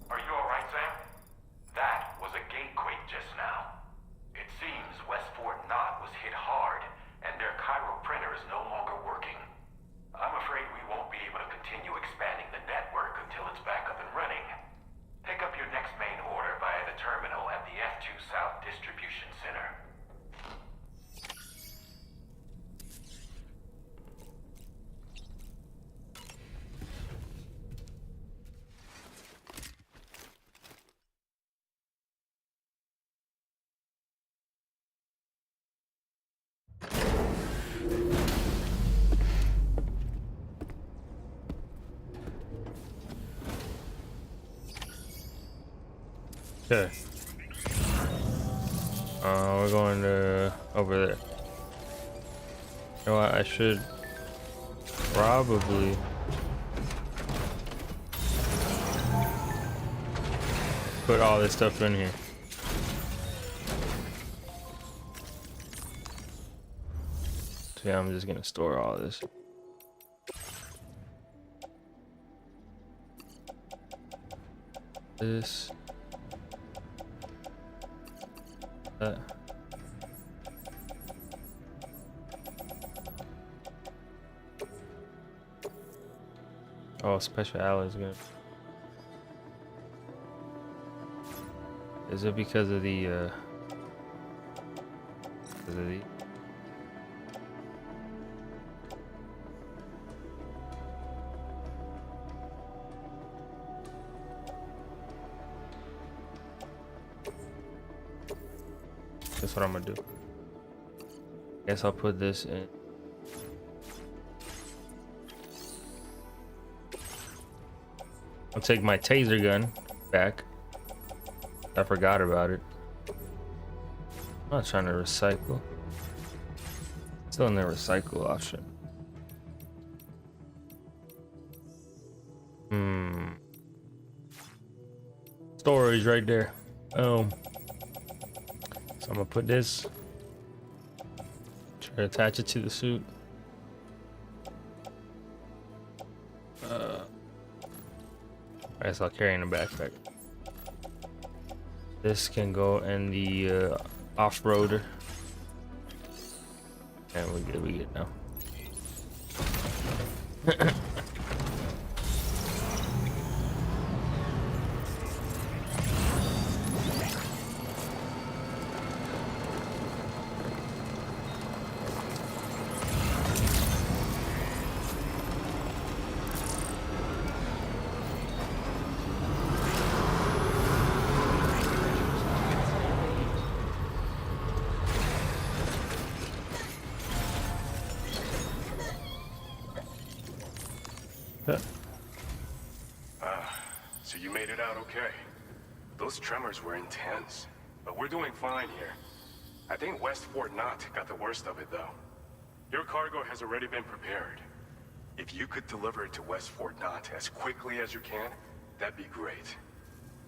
Are you alright, Sam? That was a gatequake just now. It seems Westport Knot was hit hard, and their Cairo printer is no longer working. I'm afraid we won't be able to continue expanding the network until it's back up and running. Pick up your next main order via the terminal at the F2 South Distribution Center. Okay. We're going to over there. You know what? I should probably put all this stuff in here. So yeah, I'm just gonna store all this. This. That. Oh, special alloy is good. Is it because of the That's what I'm gonna do. Guess I'll put this in. I'll take my taser gun back. I forgot about it. I'm not trying to recycle. Still in the recycle option. Storage right there. Oh. So I'm gonna put this. Try to attach it to the suit. I guess I'll carry in a backpack. This can go in the off-roader. And we good now. So you made it out okay. Those tremors were intense, but we're doing fine here. I think West Fort Knott got the worst of it though. Your cargo has already been prepared. If you could deliver it to West Fort Knott as quickly as you can, that'd be great.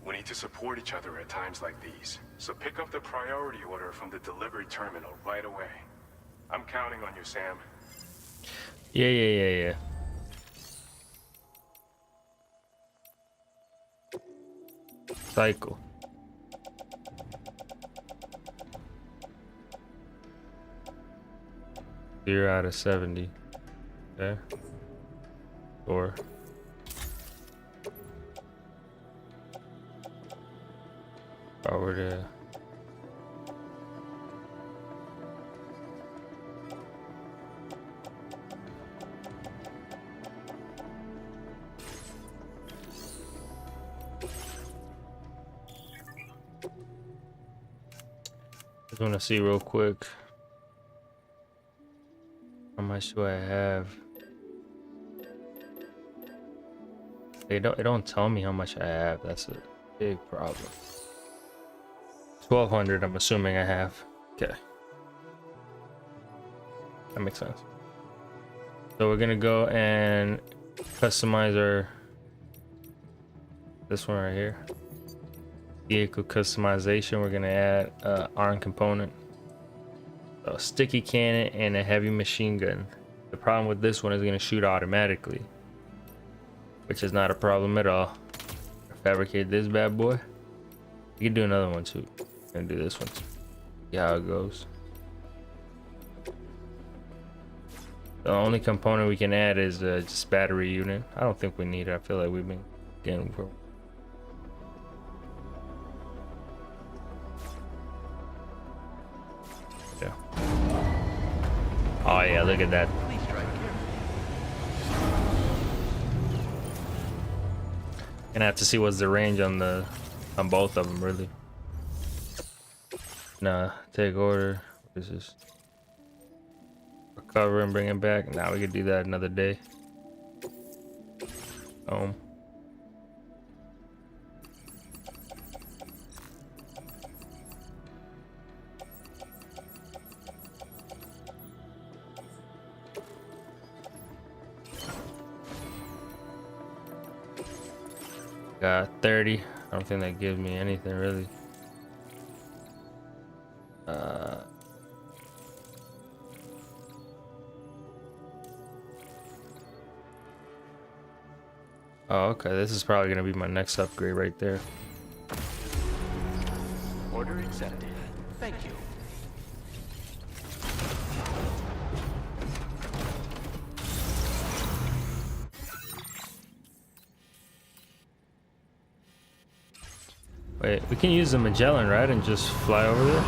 We need to support each other at times like these, so pick up the priority order from the delivery terminal right away. I'm counting on you, Sam. Yeah. Cycle. Zero out of 70. Okay. Or over to just want to see real quick how much do I have. It don't tell me how much I have. That's a big problem. 1200 I'm assuming I have. Okay, that makes sense. So we're gonna go and customize our this one right here. Vehicle customization. We're gonna add arm component, a sticky cannon, and a heavy machine gun. The problem with this one is gonna shoot automatically, which is not a problem at all. Fabricate this bad boy. You can do another one too. I'm gonna do this one too. See how it goes. The only component we can add is just battery unit. I don't think we need it. I feel like we've been getting for. Yeah. Oh yeah, look at that. Gonna have to see what's the range on both of them really. Nah, take order. This is recover and bring it back. Now we could do that another day. Got 30. I don't think that gives me anything really. Oh, okay. This is probably gonna be my next upgrade right there. Order accepted. Thank you. Wait, we can use the Magellan, right, and just fly over there?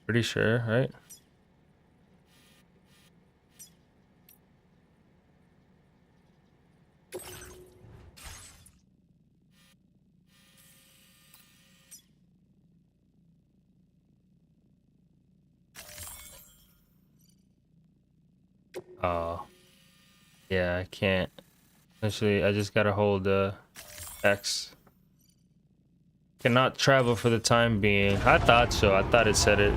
Pretty sure, right? Oh, yeah, I can't. Actually, I just gotta hold X. Cannot travel for the time being. I thought so. I thought it said it.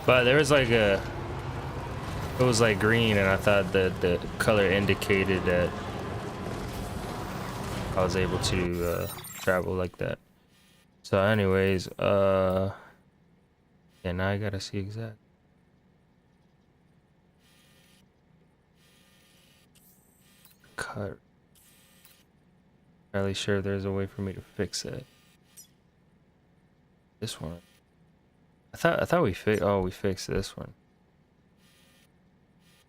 But there was like it was like green, and I thought that the color indicated that I was able to travel like that. So anyways, yeah, now I gotta see exact. Cut. Fairly sure there's a way for me to fix it. This one. I thought we fixed this one.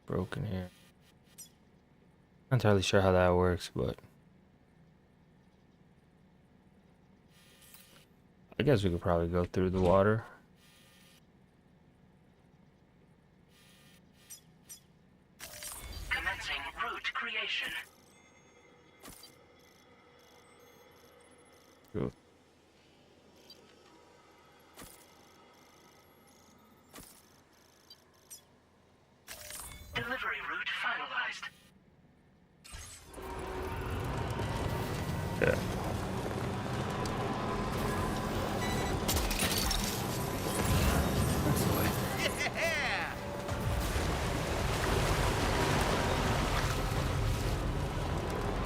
Broken here. Not entirely sure how that works, but I guess we could probably go through the water. Commencing route creation. Cool. Delivery route finalized. Yeah.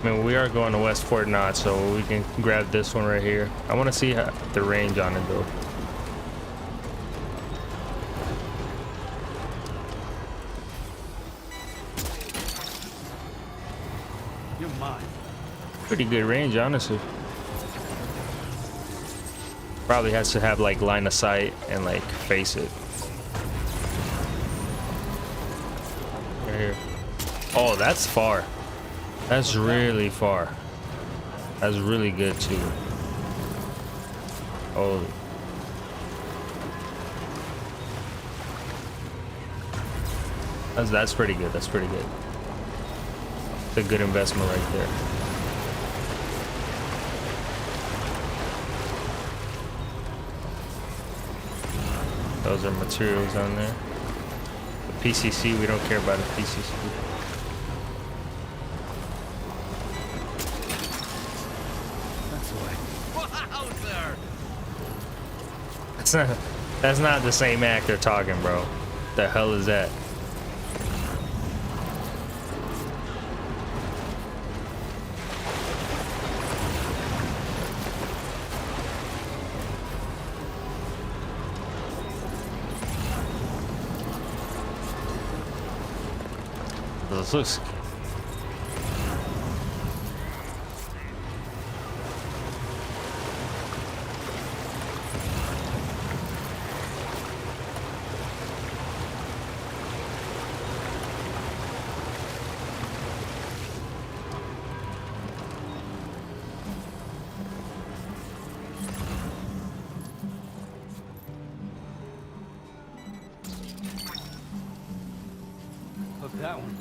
I mean, we are going to West Fort Knott, so we can grab this one right here. I want to see the range on it, though. You're mine. Pretty good range, honestly. Probably has to have, like, line of sight and, like, face it. Right here. Oh, that's far. That's really far. That's really good too. Holy. That's pretty good. That's pretty good. It's a good investment right there. Those are materials on there. The PCC, we don't care about the PCC. That's not the same actor talking, bro. The hell is that? This looks. That one.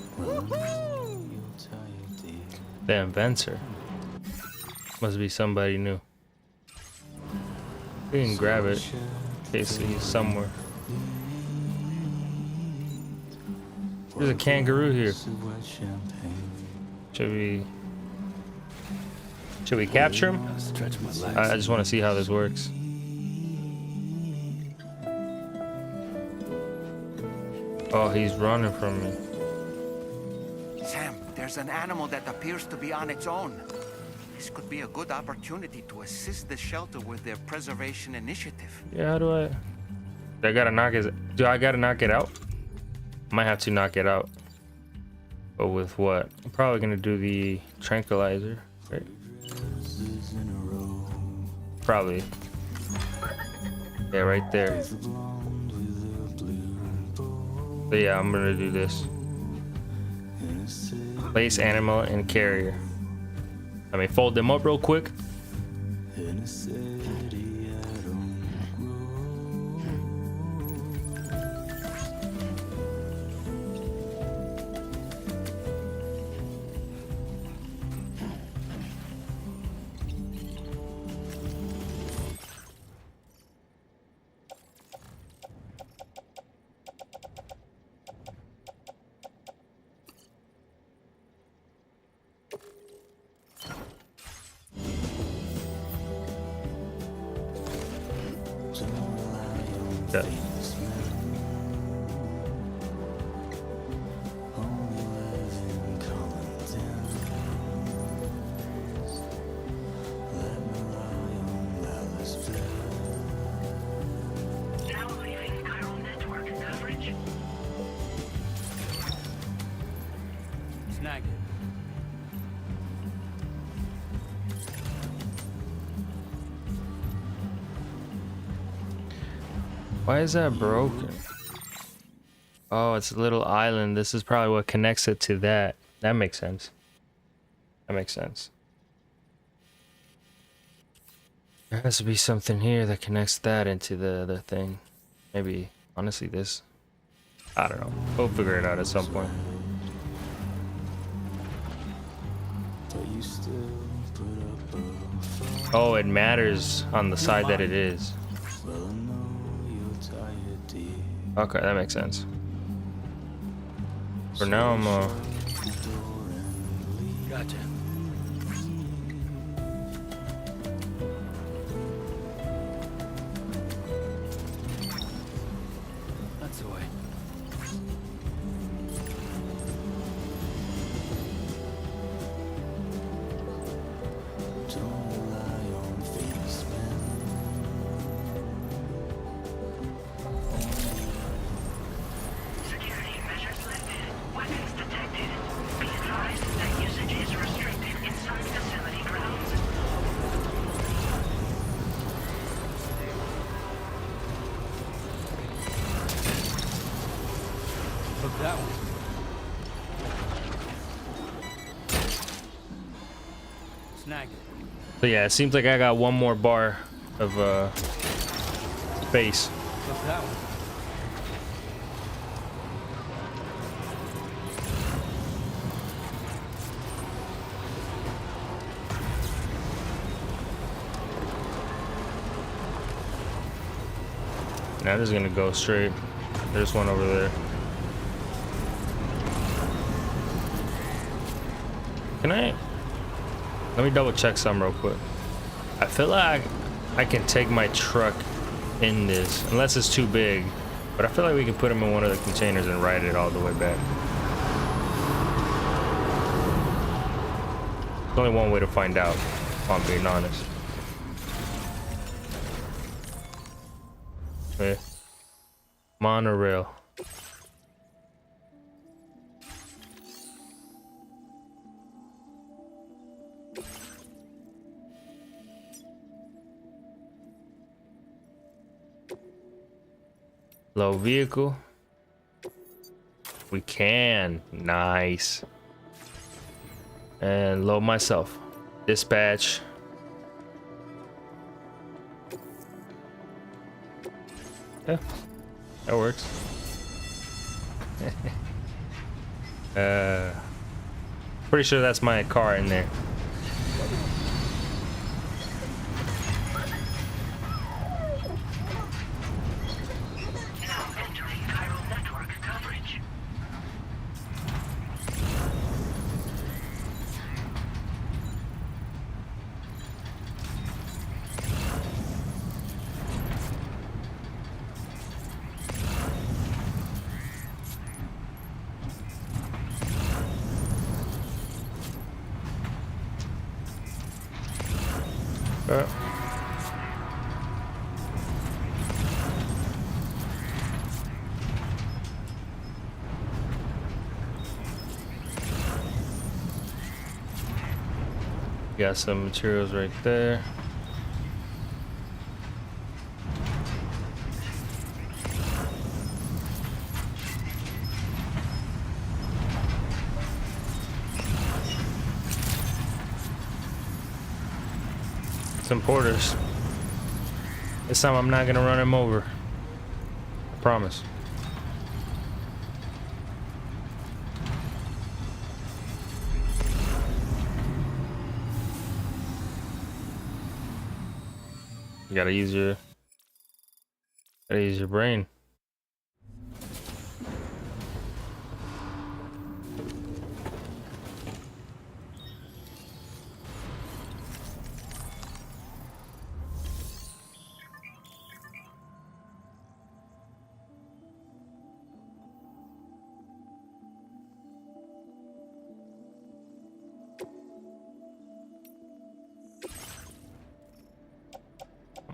The inventor. Must be somebody new. We can grab it in case he's somewhere. There's a kangaroo here. Should we capture him? I just want to see how this works. Oh, he's running from me. Sam, there's an animal that appears to be on its own. This could be a good opportunity to assist the shelter with their preservation initiative. Yeah, how do I gotta knock it? Do I gotta knock it out? Might have to knock it out. But with what? I'm probably gonna do the tranquilizer, right? Probably. Yeah, right there. So yeah, I'm gonna do this. Place animal and carrier. Let me fold them up real quick. Yeah. Now leaving chiral network coverage. Snag it. Why is that broken? Oh, it's a little island. This is probably what connects it to that. That makes sense. That makes sense. There has to be something here that connects that into the other thing. Maybe, honestly, this. I don't know. We'll figure it out at some point. Oh, it matters on the side that it is. Okay, that makes sense. For now, I'm Gotcha. That's the way. Security measures lifted. Weapons detected. Be advised that usage is restricted inside facility grounds. Look that one. Snag it. So yeah, it seems like I got one more bar of space. Look that one. Now this is gonna go straight. There's one over there. Can I? Let me double check some real quick. I feel like I can take my truck in this, unless it's too big. But I feel like we can put them in one of the containers and ride it all the way back. There's only one way to find out, if I'm being honest. Okay. Monorail. Low vehicle. We can. Nice. And load myself. Dispatch. Yeah, that works. Pretty sure that's my car in there. Now entering chiral network coverage. Got some materials right there. Some porters. This time I'm not gonna run him over. I promise. You gotta use your brain.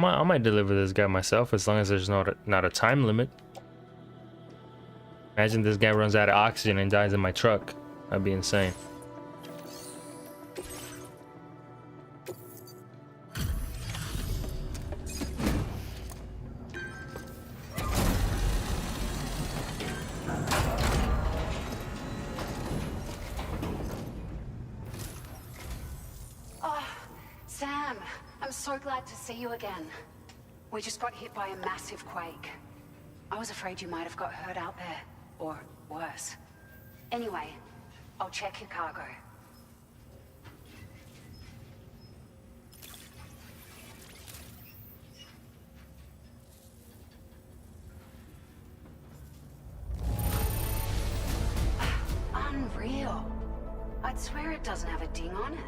I might deliver this guy myself as long as there's not a time limit. Imagine this guy runs out of oxygen and dies in my truck. That'd be insane. Sam, I'm so glad to see you again. We just got hit by a massive quake. I was afraid you might have got hurt out there, or worse. Anyway, I'll check your cargo. Unreal. I'd swear it doesn't have a ding on it.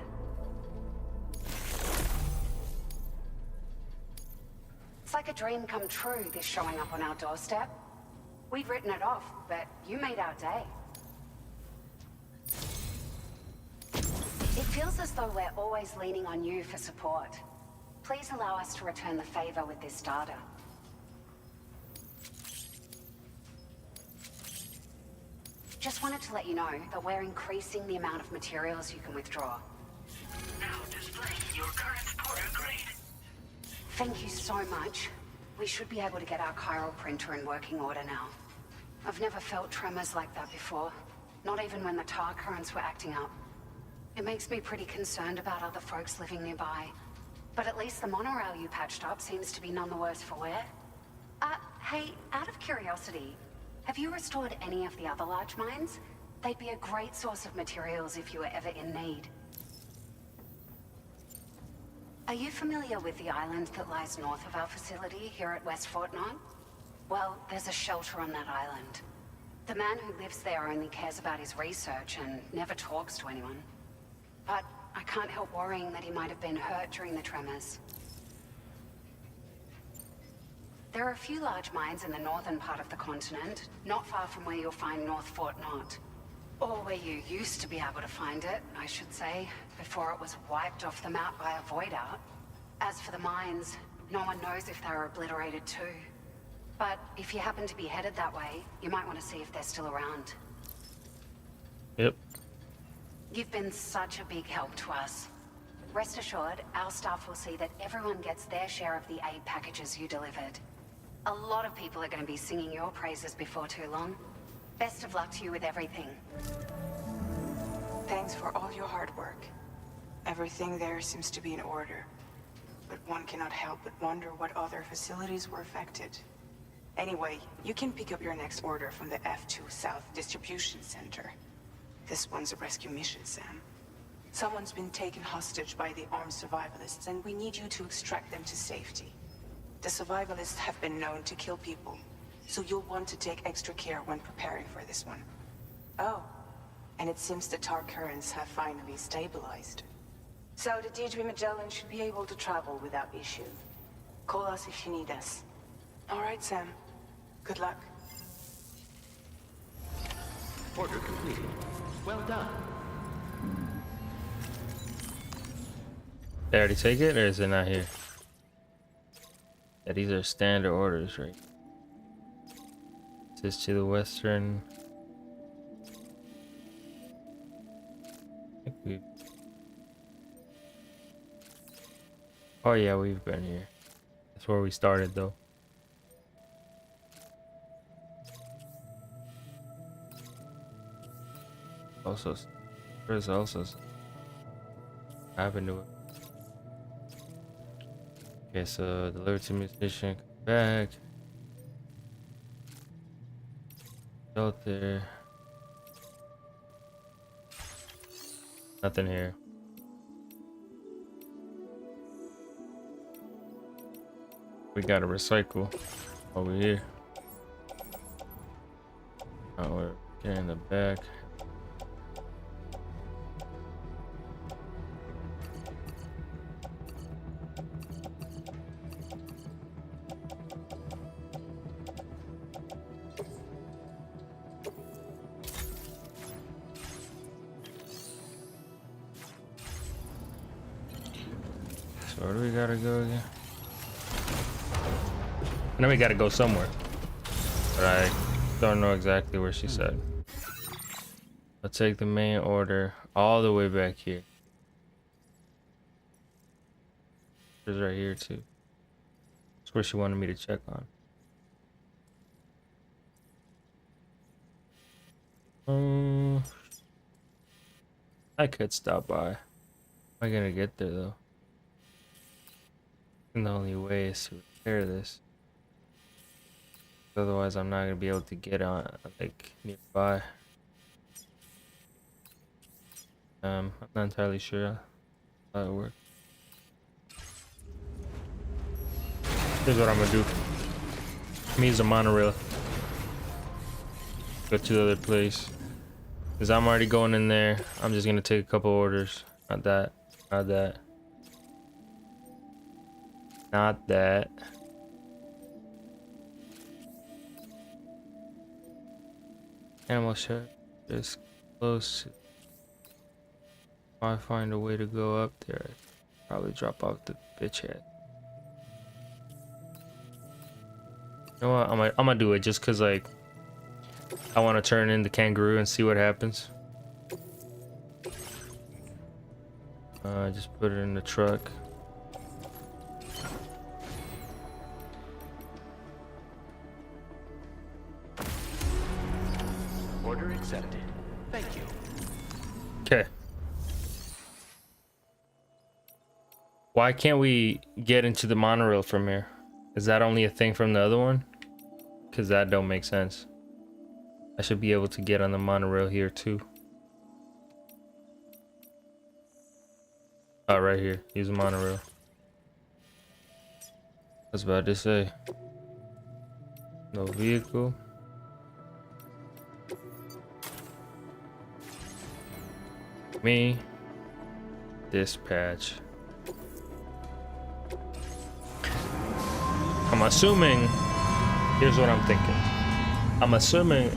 It's like a dream come true, this showing up on our doorstep. We'd written it off, but you made our day. It feels as though we're always leaning on you for support. Please allow us to return the favor with this data. Just wanted to let you know that we're increasing the amount of materials you can withdraw. Now displaying your current porter grade. Thank you so much. We should be able to get our chiral printer in working order now. I've never felt tremors like that before, not even when the tar currents were acting up. It makes me pretty concerned about other folks living nearby. But at least the monorail you patched up seems to be none the worse for wear. Hey, out of curiosity, have you restored any of the other large mines? They'd be a great source of materials if you were ever in need. Are you familiar with the island that lies north of our facility here at West Fort Knox? Well, there's a shelter on that island. The man who lives there only cares about his research and never talks to anyone. But I can't help worrying that he might have been hurt during the tremors. There are a few large mines in the northern part of the continent, not far from where you'll find North Fort Knox. Or where you used to be able to find it, I should say, before it was wiped off the map by a void out. As for the mines, no one knows if they were obliterated too. But if you happen to be headed that way, you might want to see if they're still around. Yep. You've been such a big help to us. Rest assured, our staff will see that everyone gets their share of the aid packages you delivered. A lot of people are going to be singing your praises before too long. Best of luck to you with everything. Thanks for all your hard work. Everything there seems to be in order. But one cannot help but wonder what other facilities were affected. Anyway, you can pick up your next order from the F2 South Distribution Center. This one's a rescue mission, Sam. Someone's been taken hostage by the armed survivalists, and we need you to extract them to safety. The survivalists have been known to kill people, so you'll want to take extra care when preparing for this one. Oh, and it seems the tar currents have finally stabilized. So the DHB Magellan should be able to travel without issue. Call us if you need us. All right, Sam. Good luck. Order completed. Well done. Did I already take it, or is it not here? Yeah, these are standard orders, right? This is to the western. Oh yeah, we've been here. That's where we started, though. Also, there's also happened to it. Okay, so deliver to musician, come back. Shelter. Nothing here. We gotta recycle over here. Oh, we're getting the back. So where do we gotta go again? I know we gotta go somewhere, but I don't know exactly where she said. I'll take the main order all the way back here. There's right here too. That's where she wanted me to check on. I could stop by. How am I gonna get there though? And the only way is to repair this. Otherwise, I'm not gonna be able to get on like nearby. I'm not entirely sure how it works. Here's what I'm gonna do. I'm gonna use a monorail. Go to the other place. Cause I'm already going in there. I'm just gonna take a couple orders. Not that. Not that. Not that. Animal shelter is close. If I find a way to go up there, I'd probably drop off the bitch head. You know what? I'm gonna do it just cause like I want to turn into kangaroo and see what happens. Just put it in the truck. Order accepted. Thank you. Okay. Why can't we get into the monorail from here? Is that only a thing from the other one? Because that don't make sense. I should be able to get on the monorail here too. Oh, right here. Use a monorail. I was about to say. No vehicle. Me. Dispatch. I'm assuming. Here's what I'm thinking. I'm assuming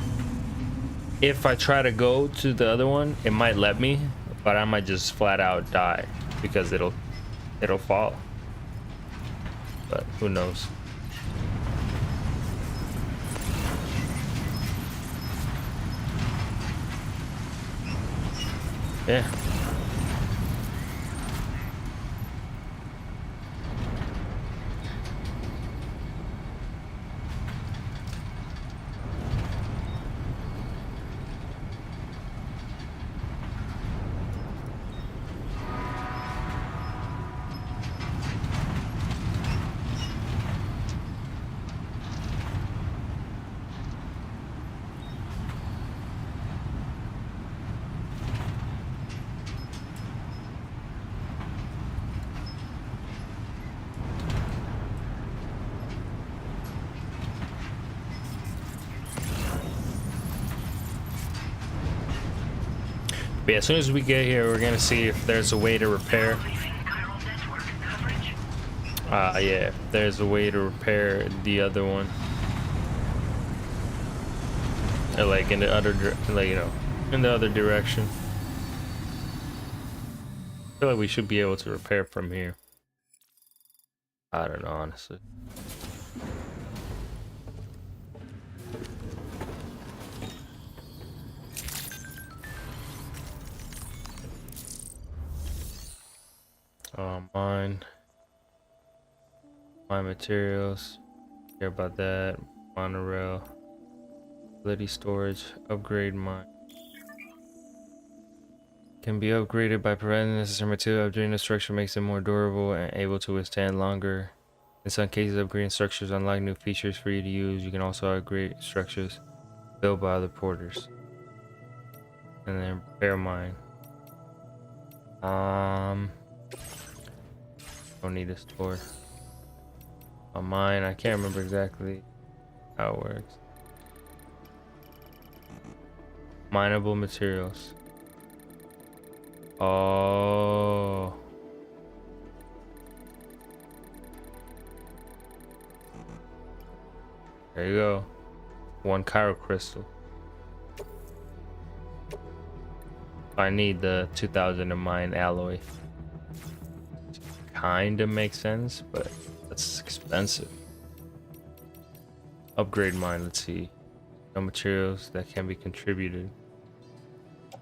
if I try to go to the other one, it might let me, but I might just flat out die because it'll fall. But who knows? Yeah. But yeah, as soon as we get here, we're gonna see if there's a way to repair. Yeah, if there's a way to repair the other one. Or like in the other, like, you know, in the other direction. feel like we should be able to repair from here. I don't know, honestly. Mine materials. Care about that. Monorail. Ability storage. Upgrade mine. Can be upgraded by providing necessary material. Upgrading the structure makes it more durable and able to withstand longer. In some cases, upgrading structures unlock new features for you to use. You can also upgrade structures built by other porters. And then repair mine. Don't need a store. On mine, I can't remember exactly how it works. Mineable materials. Oh. There you go. 1 Chiral crystal. I need the 2000 to mine alloy. Kinda makes sense, but that's expensive. Upgrade mine, let's see. No materials that can be contributed.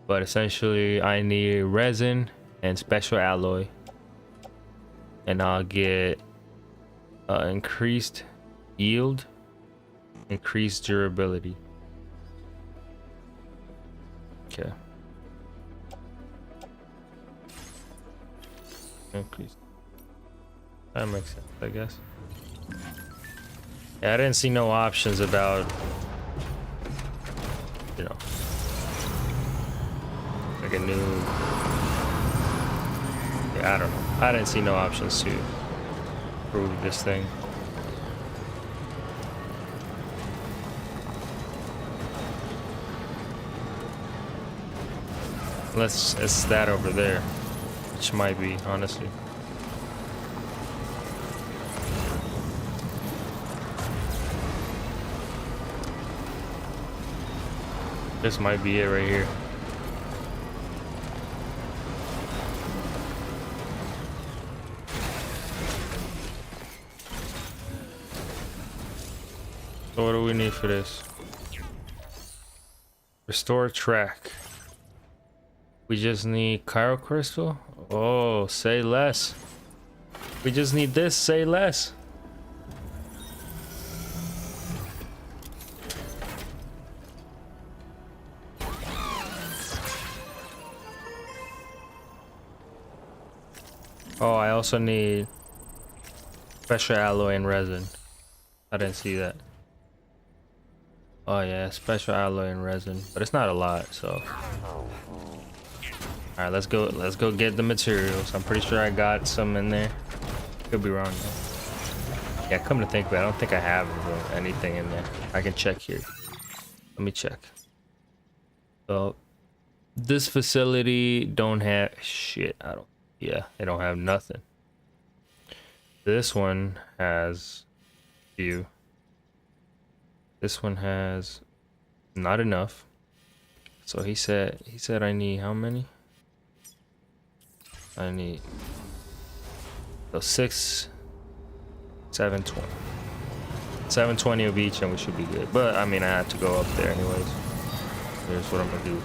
But essentially, I need resin and special alloy. And I'll get increased yield, increased durability. Okay. Increased. That makes sense, I guess. Yeah, I didn't see no options about, you know, like a new. Yeah, I don't know. I didn't see no options to improve this thing. Unless it's that over there, which might be, honestly. This might be it right here. So what do we need for this? Restore track. We just need Chiral crystal? Oh, say less. We just need this, say less. Oh, I also need special alloy and resin. I didn't see that. Oh yeah, special alloy and resin, but it's not a lot, so. All right, let's go get the materials. I'm pretty sure I got some in there. Could be wrong though. Yeah, come to think of it, I don't think I have anything in there. I can check here. Let me check. So this facility don't have shit. Yeah, they don't have nothing. This one has few. This one has not enough. So he said I need how many? I need so 6, 720. 720 of each and we should be good. But I mean I have to go up there anyways. Here's what I'm gonna do.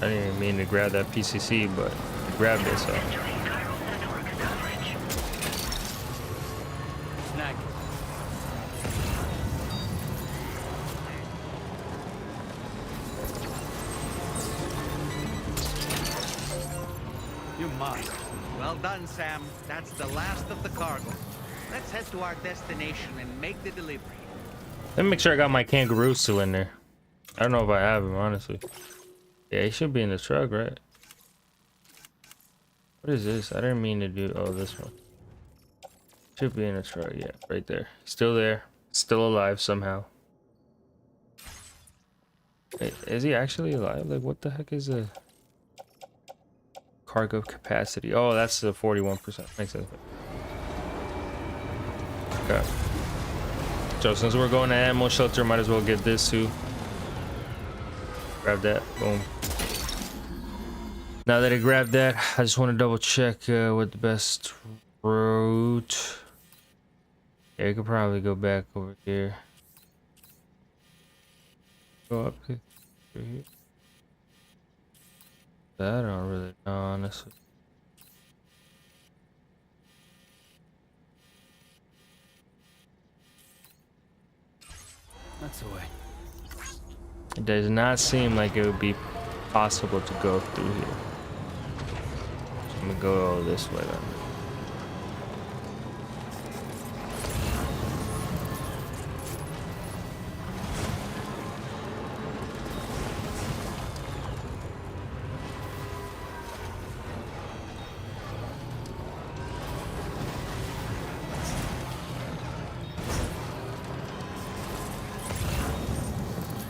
I didn't even mean to grab that PCC, but I grabbed it, so. Snag. You're mine. Well done, Sam. That's the last of the cargo. Let's head to our destination and make the delivery. Let me make sure I got my kangaroo still in there. I don't know if I have him, honestly. Yeah, he should be in the truck, right? What is this? I didn't mean to do. Oh, this one. Should be in a truck. Yeah, right there. Still there. Still alive somehow. Wait, is he actually alive? Like, what the heck is a cargo capacity? Oh, that's the 41%. Makes sense. Okay. So since we're going to ammo shelter, might as well get this too. Grab that. Boom. Now that I grabbed that, I just want to double check what the best route. Yeah, you could probably go back over here. Go up here. That I don't really know, honestly. That's the way. It does not seem like it would be possible to go through here. So I'm gonna go this way then.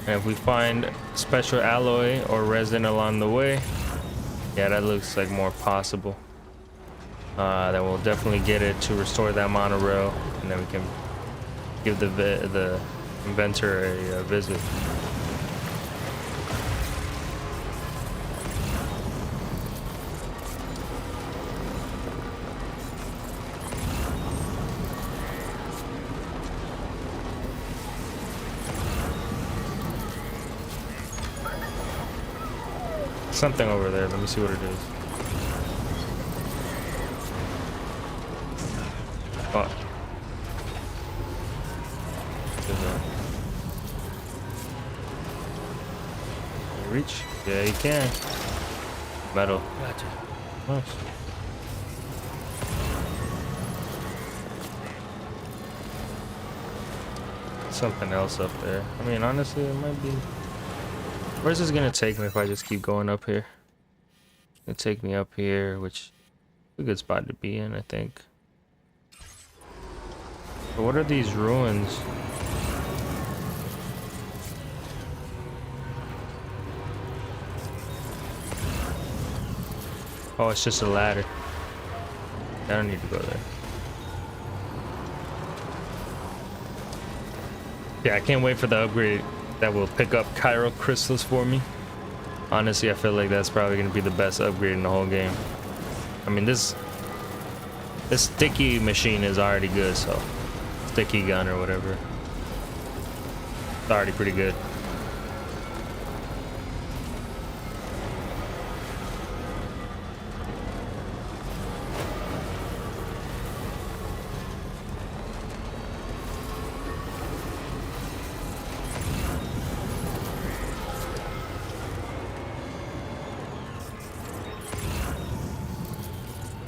And if we find special alloy or resin along the way, yeah, that looks like more possible. Then we'll definitely get it to restore that monorail, and then we can give the inventor a visit. Something over there. Let me see what it is. Oh. Can you reach? Yeah, you can. Metal. Gotcha. Nice. Something else up there. I mean, honestly, it might be. Where's this gonna take me if I just keep going up here? It'll take me up here, which is a good spot to be in, I think. But what are these ruins? Oh, it's just a ladder. I don't need to go there. Yeah, I can't wait for the upgrade that will pick up chiral crystals for me. Honestly, I feel like that's probably going to be the best upgrade in the whole game. I mean, this sticky machine is already good, so sticky gun or whatever. It's already pretty good.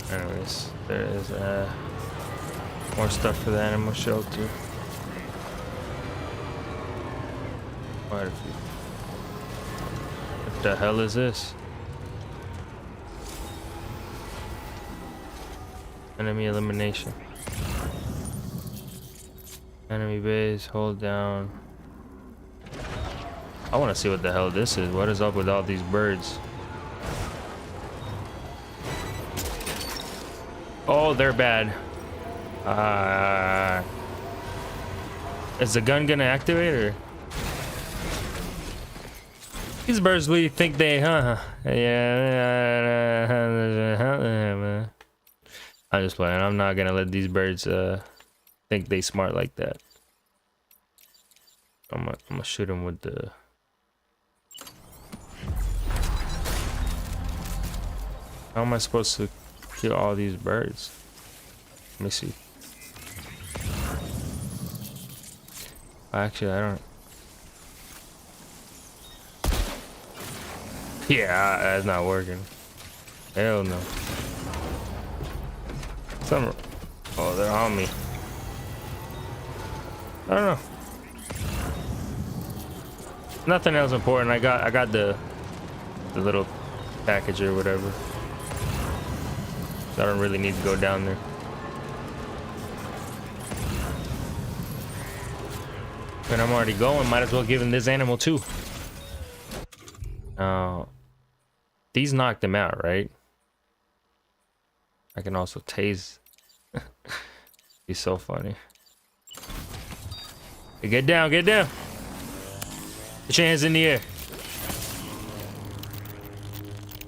Anyways, there is more stuff for the animal shelter. Quite a few. What the hell is this? Enemy elimination. Enemy base, hold down. I want to see what the hell this is. What is up with all these birds? Oh, they're bad. Is the gun gonna activate or? These birds really think they, huh? Yeah. I'm just playing. I'm not gonna let these birds think they smart like that. I'm gonna shoot them with the. How am I supposed to kill all these birds? Let me see. Actually, I don't. Yeah, that's not working. Hell no. Some. Oh, they're on me. I don't know. Nothing else important. I got the little package or whatever. I don't really need to go down there. And I'm already going, might as well give him this animal too. These knocked him out, right? I can also tase. He's so funny. Hey, get down, get down. Put your hands in the air.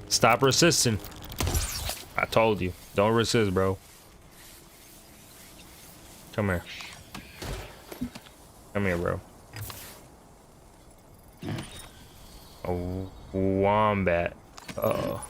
Stop resisting. I told you, don't resist, bro. Come here. Come here, bro. A wombat. Uh-oh.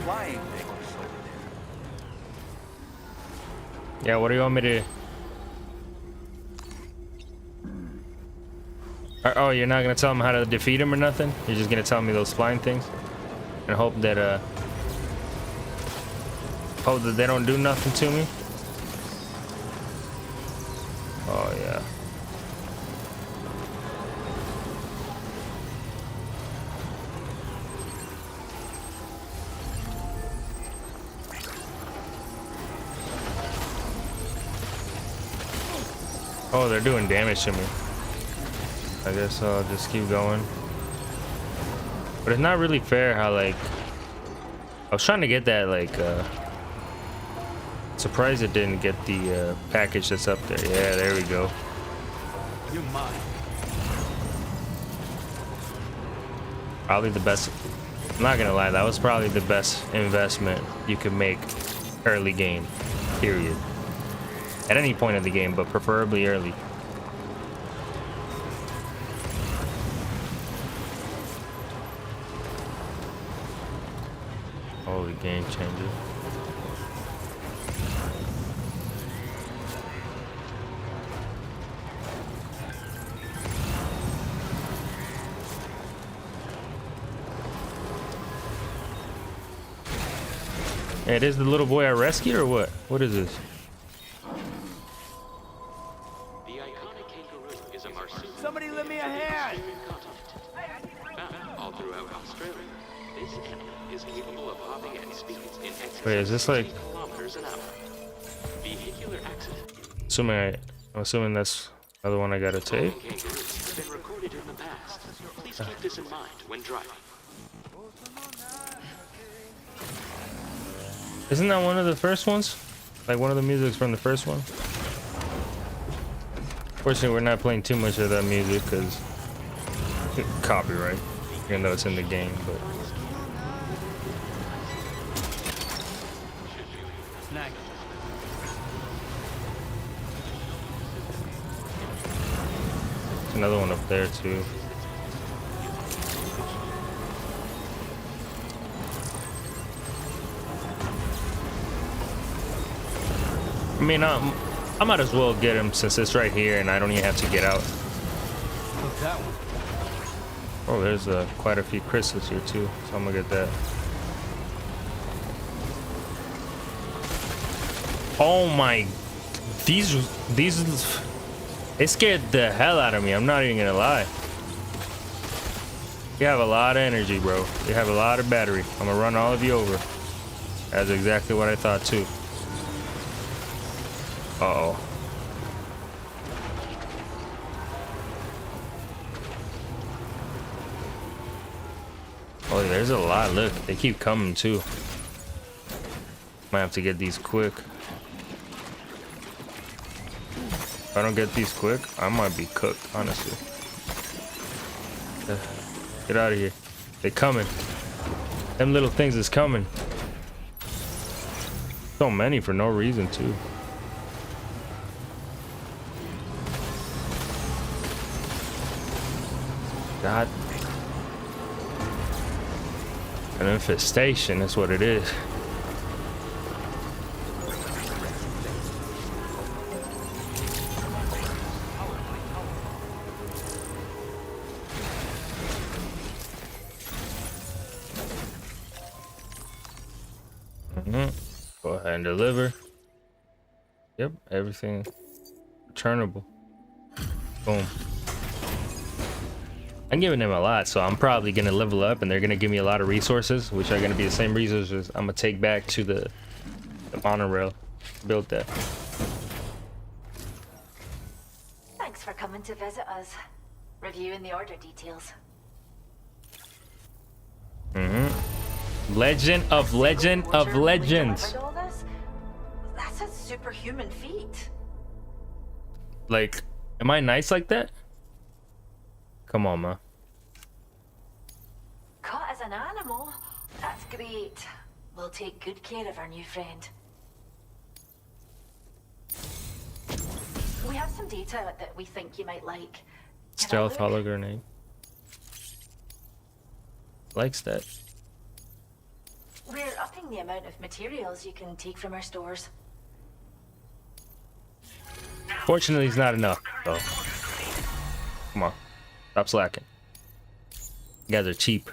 Flying things over there. Yeah, what do you want me to do? Oh, you're not gonna tell them how to defeat him or nothing? You're just gonna tell me those flying things? And hope that they don't do nothing to me? Oh yeah. Oh, they're doing damage to me. I guess I'll just keep going. But it's not really fair how, like, I was trying to get that, like, surprised it didn't get the package that's up there. Yeah, there we go. You're mine. Probably the best. I'm not gonna lie, that was probably the best investment you could make early game, period. At any point of the game, but preferably early. Holy game changer. Hey, it is the little boy I rescued or what? What is this? Somebody lend me a hand! All throughout Australia, this animal is capable of hopping at speeds in excess Wait, is this like kilometers an hour. Vehicular accident. I'm assuming that's another one I gotta take. Kangaroos have been recorded in the past. Please keep this in mind when driving. Isn't that one of the first ones? Like one of the musics from the first one? Fortunately, we're not playing too much of that music because copyright, even though it's in the game. But Snack. another one up there too. I mean, I might as well get him since it's right here and I don't even have to get out. What's that one? Oh, there's quite a few crystals here too, so I'm gonna get that. Oh my, these, they scared the hell out of me. I'm not even gonna lie. You have a lot of energy, bro. You have a lot of battery. I'm gonna run all of you over. That's exactly what I thought too. Uh-oh. Oh, there's a lot. Look, they keep coming too. Might have to get these quick. If I don't get these quick, I might be cooked, honestly. Get out of here. They coming. Them little things is coming. So many for no reason too. God. An infestation, that's what it is. Go ahead and deliver. Yep, everything returnable. Boom. I'm giving them a lot, so I'm probably gonna level up, and they're gonna give me a lot of resources, which are gonna be the same resources I'm gonna take back to the monorail. Built that. Thanks for coming to visit us. Reviewing the order details. Legend of legends. All this? That's a superhuman feat. Like, am I nice like that? Come on, man. Caught as an animal? That's great. We'll take good care of our new friend. We have some data that we think you might like. Stealth hollow grenade. Likes that. We're upping the amount of materials you can take from our stores. Fortunately, it's not enough, though. Come on. Stop slacking. You guys are cheap.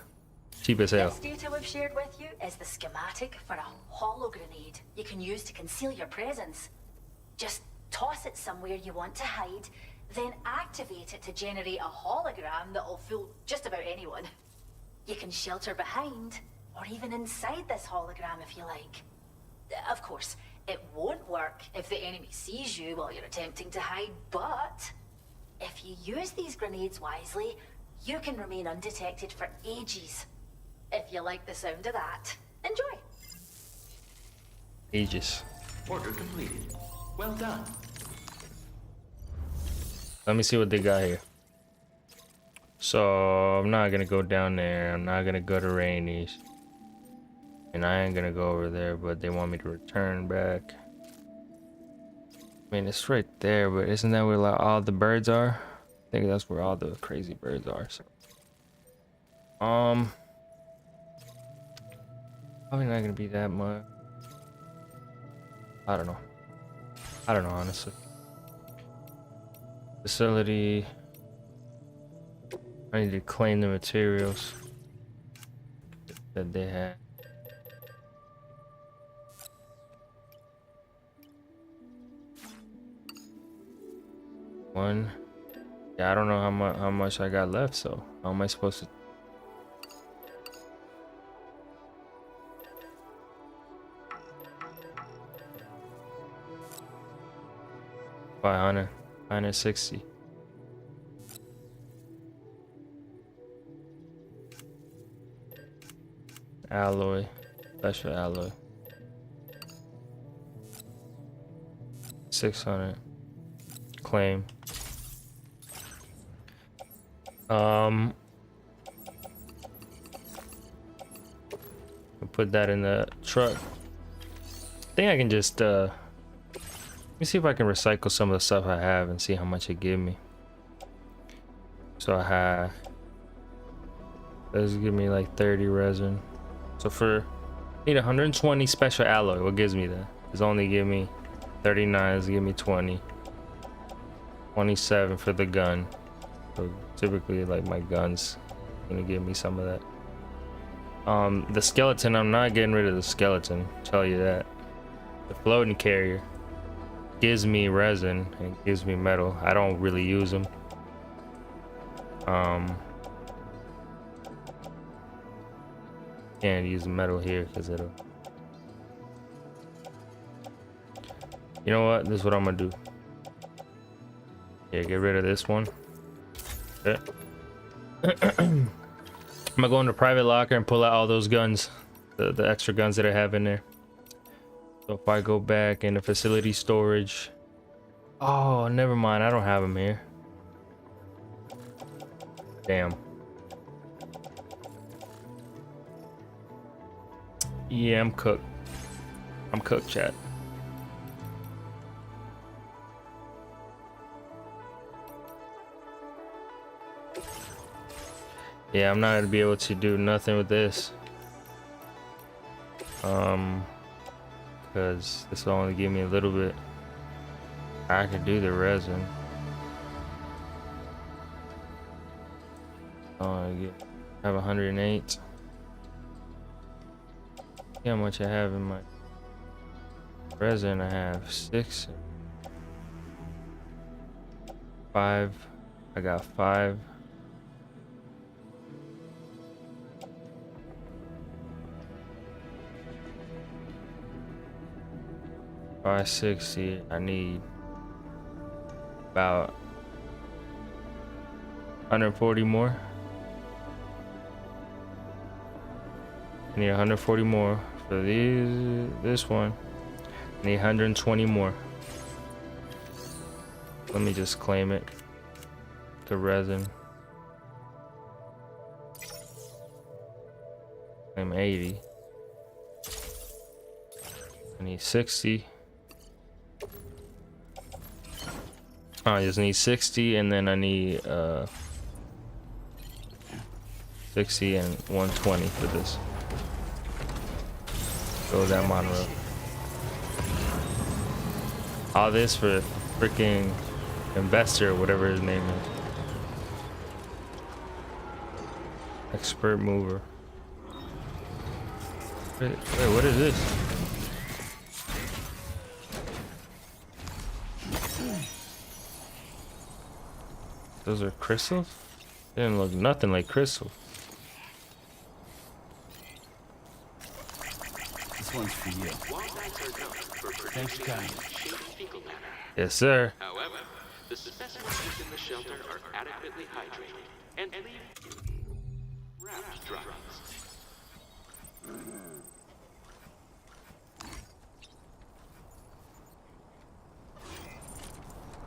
Cheap as hell. This data we've shared with you is the schematic for a hollow grenade you can use to conceal your presence. Just toss it somewhere you want to hide, then activate it to generate a hologram that'll fool just about anyone. You can shelter behind, or even inside this hologram if you like. Of course, it won't work if the enemy sees you while you're attempting to hide, but if you use these grenades wisely, you can remain undetected for ages. If you like the sound of that, enjoy. Ages. Order completed. Well done. Let me see what they got here. So I'm not gonna go down there. I'm not gonna go to Rainey's. And I ain't gonna go over there, but they want me to return back. I mean, it's right there, but isn't that where like all the birds are? I think that's where all the crazy birds are. So, probably not gonna be that much. I don't know. I don't know, honestly. Facility. I need to claim the materials that they had. One. Yeah, I don't know how much I got left, so how am I supposed to? 500, 160. Alloy, special alloy. 600. Claim. I'll put that in the truck. I think I can just let me see if I can recycle some of the stuff I have and see how much it give me. So I have, let's give me like 30 resin. So for need 120 special alloy. What gives me that? It's only give me 39. It's give me 20. 27 for the gun. So typically, like my guns, gonna give me some of that. The skeleton, I'm not getting rid of the skeleton. Tell you that. The floating carrier gives me resin and gives me metal. I don't really use them. Can't use the metal here because it'll. You know what? This is what I'm gonna do. Yeah, get rid of this one. Okay. I'm gonna go into private locker and pull out all those guns, the extra guns that I have in there. So if I go back into facility storage, oh, never mind, I don't have them here. Damn. Yeah, I'm cooked. I'm cooked, chat. Yeah, I'm not gonna be able to do nothing with this. Because this will only give me a little bit. I could do the resin. Oh, I have 108. See how much I have in my Resin I have 6. 5. I got 5. $560. I need about 140 more. I need 140 more for this one. I need 120 more. Let me just claim it. The resin. Claim 80. I need 60. I just need 60, and then I need 60 and 120 for this. Go that monorail. All this for freaking investor, whatever his name is. Expert mover. Wait, what is this? Those are crystals? They didn't look nothing like crystal. This one's for you. Thanks, Kai. Yes, sir. However, the specimens within the shelter are adequately hydrated and leave wrapped drops.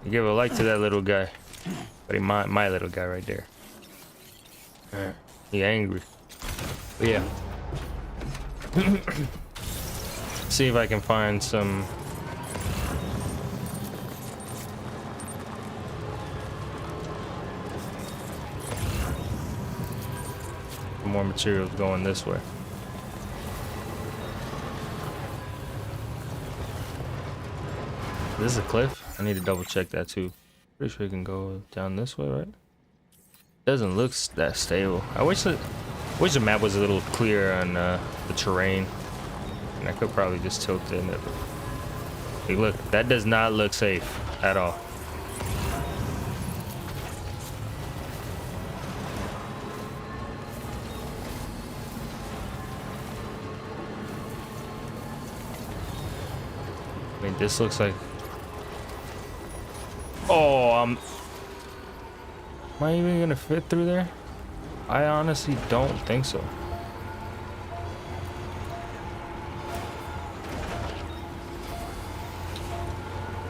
You give a like to that little guy. But he my little guy right there. He angry. But yeah. See if I can find some more materials going this way. This is a cliff? I need to double check that too. Pretty sure you can go down this way, right? Doesn't look that stable. I wish the map was a little clearer on the terrain. And I could probably just tilt it in it. Hey, look, that does not look safe at all. I mean, this looks like... Oh, am I even gonna fit through there? I honestly don't think so.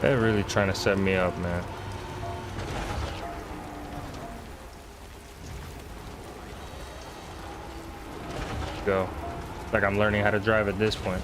They're really trying to set me up, man. Go. Like I'm learning how to drive at this point.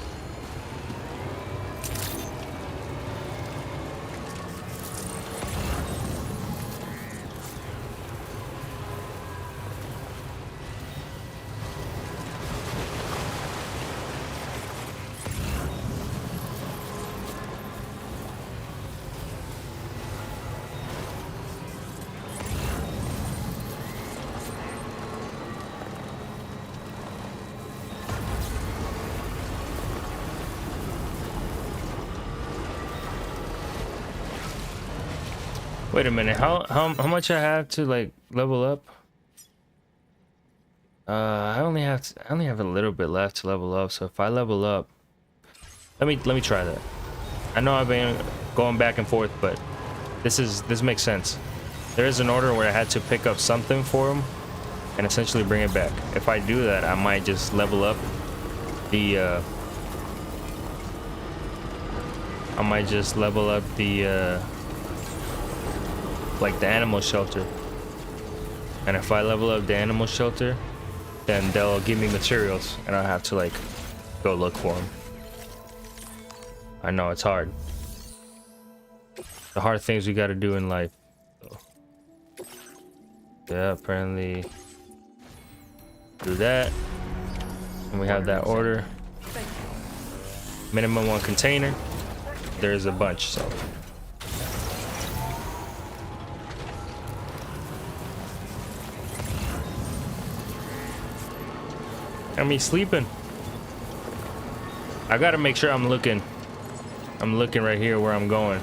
Wait a minute, how much I have to like level up? I only have a little bit left to level up, so if I level up, let me try that. I know I've been going back and forth, but this makes sense. There is an order where I had to pick up something for him and essentially bring it back. If I do that, I might just level up the like the animal shelter. And if I level up the animal shelter, then they'll give me materials and I'll have to like go look for them. I know it's hard. The hard things we gotta do in life. So, yeah, apparently do that. And we have that order. Minimum 1 container. There's a bunch, so. I mean, sleeping. I gotta make sure I'm looking I'm looking right here where I'm going.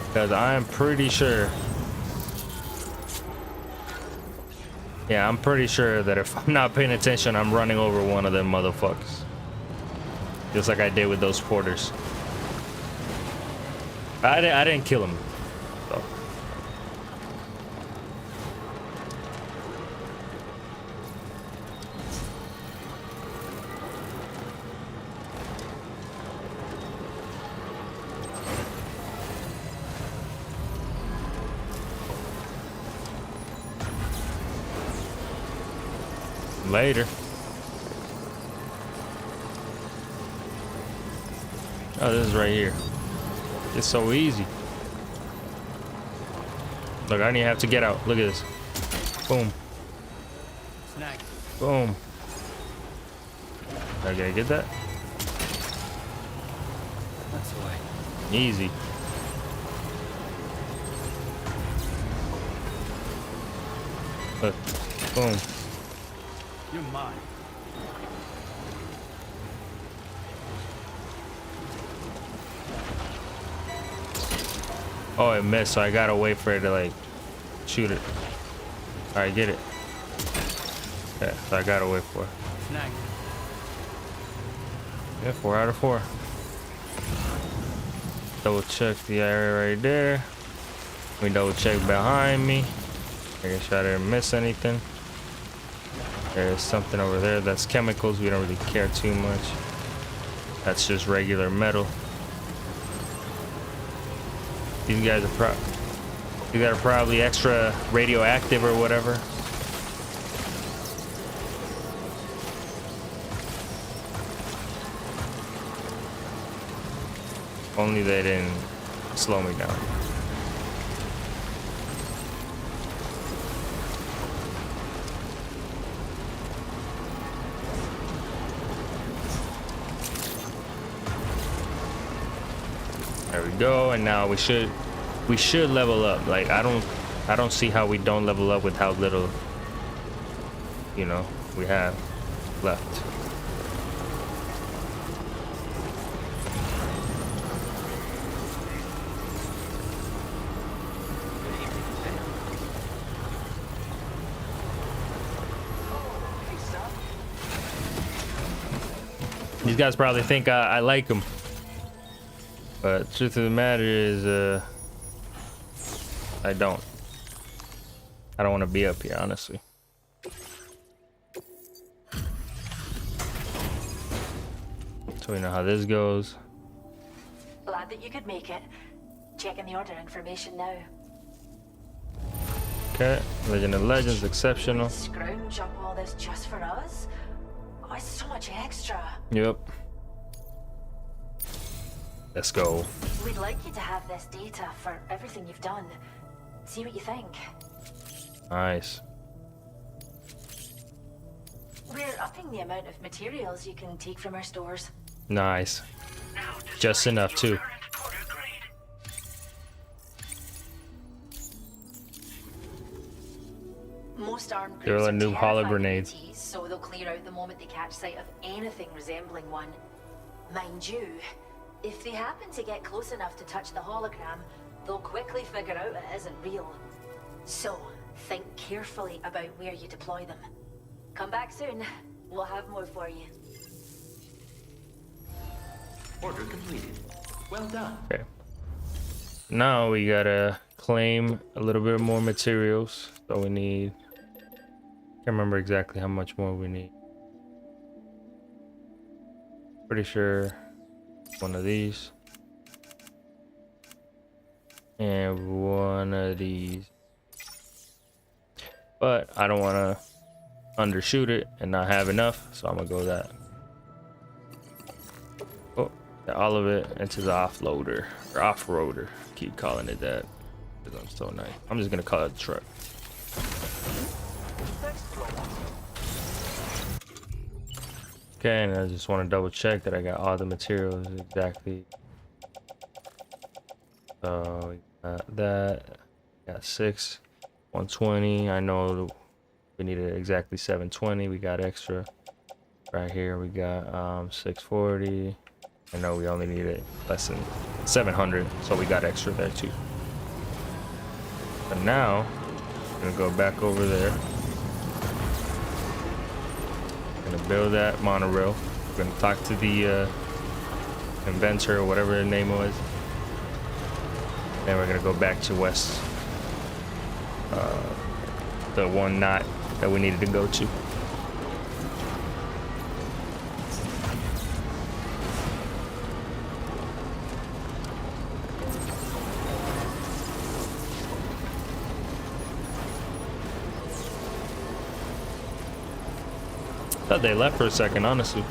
Because I'm pretty sure. Yeah, I'm pretty sure that if I'm not paying attention, I'm running over one of them motherfuckers. Just like I did with those porters. I didn't kill him. So. Later. Oh, this is right here. It's so easy. Look, I don't even have to get out. Look at this. Boom. Snag. Boom. Okay, get that? That's the way. Easy. Look. Boom. You're mine. Oh, it missed, so I gotta wait for it to like shoot it. Alright, get it. Yeah, so I gotta wait for it. Snag. Yeah, 4 out of 4. Double check the area right there. We double check behind me. Making sure I didn't miss anything. There's something over there that's chemicals. We don't really care too much. That's just regular metal. These guys are probably extra radioactive or whatever. Only they didn't slow me down. There we go, and now we should level up. Like I don't see how we don't level up with how little, you know, we have left. These guys probably think I like them. But truth of the matter is, I don't. I don't want to be up here, honestly. So we know how this goes. Glad that you could make it. Checking the order information now. Okay, Legend of Legends, exceptional. Scrounge up all this just for us? Oh, it's so much extra. Yep. Let's go. We'd like you to have this data for everything you've done. See what you think. Nice. We're upping the amount of materials you can take from our stores. Nice. Just enough too. Most armed There groups are are new hollow grenades. ETs, so they'll clear out the moment they catch sight of anything resembling one. Mind you, if they happen to get close enough to touch the hologram, they'll quickly figure out it isn't real. So, think carefully about where you deploy them. Come back soon. We'll have more for you. Order completed. Well done. Okay. Now we gotta claim a little bit more materials. So we need. Can't remember exactly how much more we need. Pretty sure one of these. And one of these. But I don't want to undershoot it and not have enough, so I'm gonna go with that. Oh, all of it into the offloader or off-roader. Keep calling it that because I'm so nice. I'm just gonna call it a truck. Okay, and I just want to double check that I got all the materials exactly. So we got that. Got 6, 120. I know we needed exactly 720. We got extra right here. We got 640, I know we only needed less than 700, so we got extra there too. But now, I'm gonna go back over there. Gonna build that monorail. We're gonna talk to the inventor or whatever her name was. Then we're gonna go back to west. The one knot that we needed to go to. Thought they left for a second, honestly.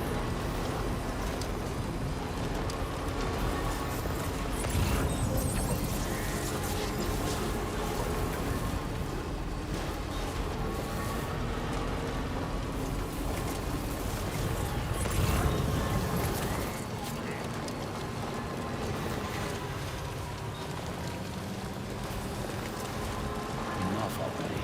Enough already.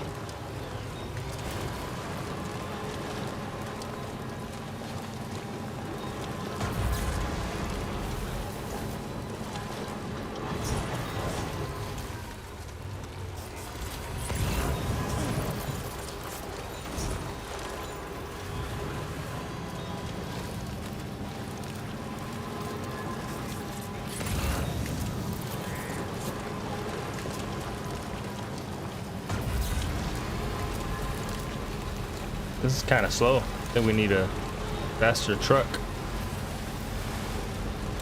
This is kind of slow. I think we need a faster truck.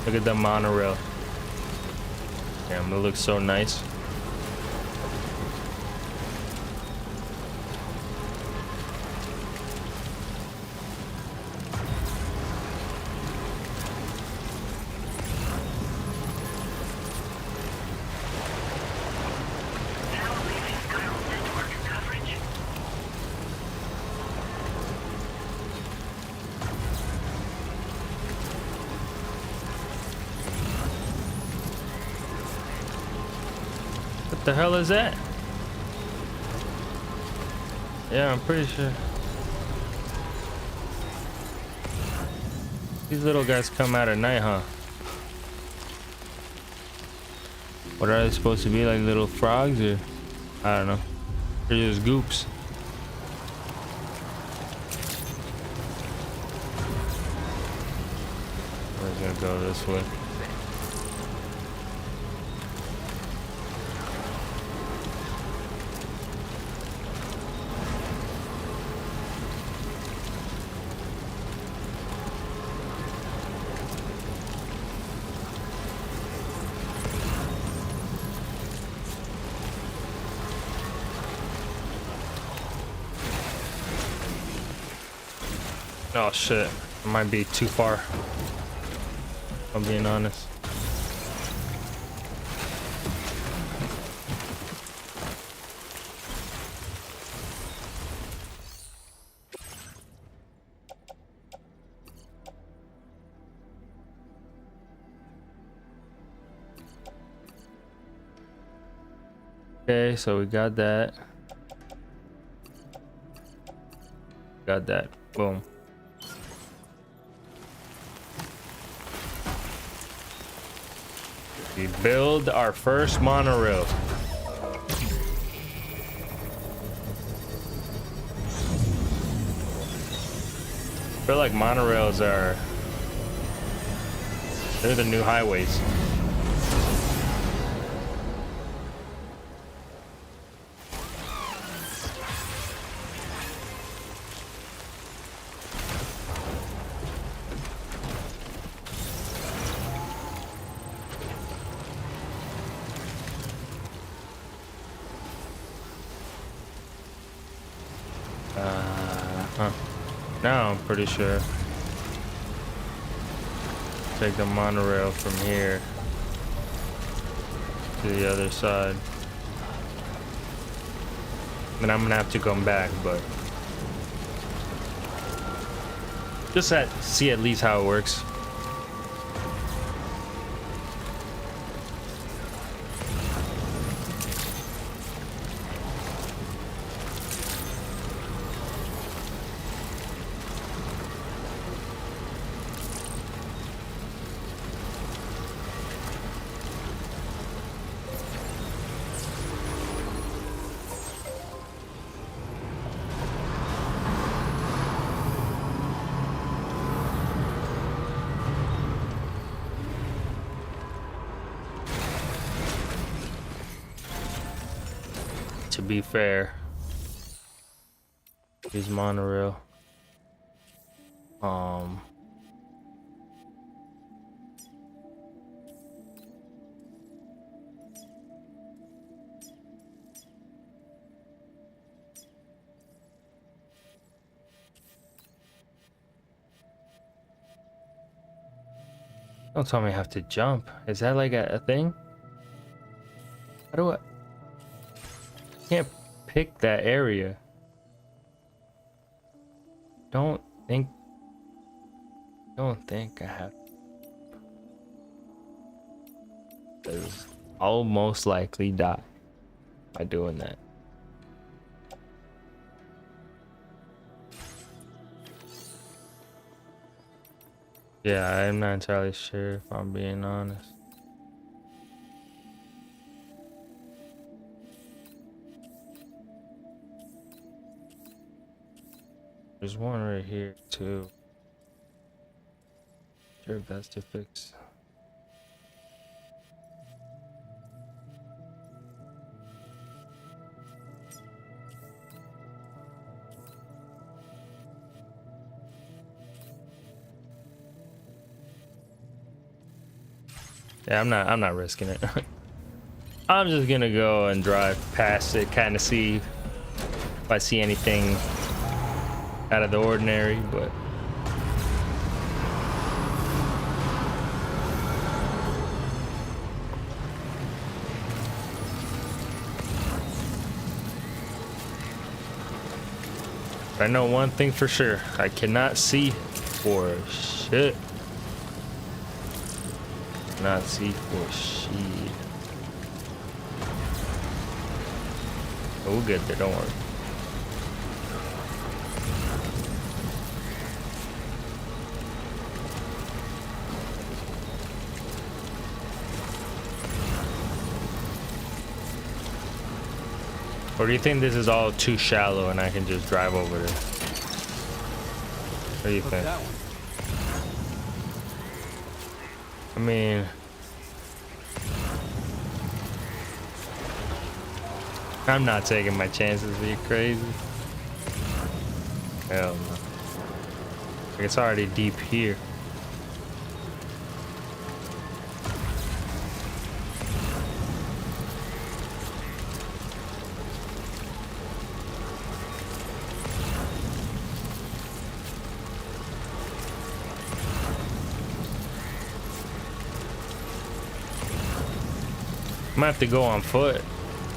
Look at the monorail. Damn, it looks so nice. What the hell is that? Yeah, I'm pretty sure. These little guys come out at night, huh? What are they supposed to be, like little frogs, or I don't know. They're just goops. We're gonna go this way. Oh shit, it might be too far, if I'm being honest. Okay, so we got that. Got that. Boom. We build our first monorail. I feel like monorails they're the new highways. Now I'm pretty sure. Take the monorail from here to the other side. Then I'm gonna have to come back, but just see at least how it works. to be fair. Use monorail. Don't tell me I have to jump. Is that like a thing? How do I can't pick that area. Don't think I have. Because I'll most likely die by doing that. Yeah, I'm not entirely sure if I'm being honest. There's one right here too. Sure if that's to fix. Yeah, I'm not risking it. I'm just gonna go and drive past it, kind of see if I see anything out of the ordinary, but I know one thing for sure. I cannot see for shit. Not see for shit. We'll get there, don't worry. Or do you think this is all too shallow and I can just drive over there? What do you think? I mean, I'm not taking my chances. Are you crazy? Hell no. Like, it's already deep here. I might have to go on foot.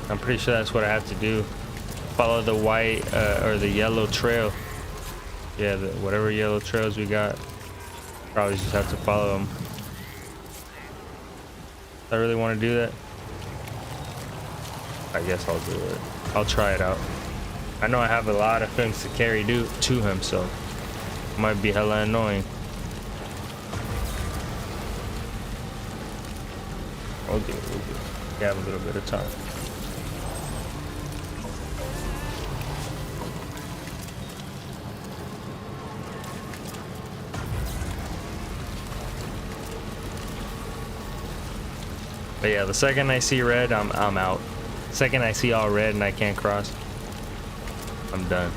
I'm pretty sure that's what I have to do. Follow the white or the yellow trail. Yeah, whatever yellow trails we got. Probably just have to follow them. I really want to do that. I guess I'll do it. I'll try it out. I know I have a lot of things to carry to him, so it might be hella annoying. We'll do it. We have a little bit of time. But yeah, the second I see red, I'm out. Second I see all red and I can't cross, I'm done.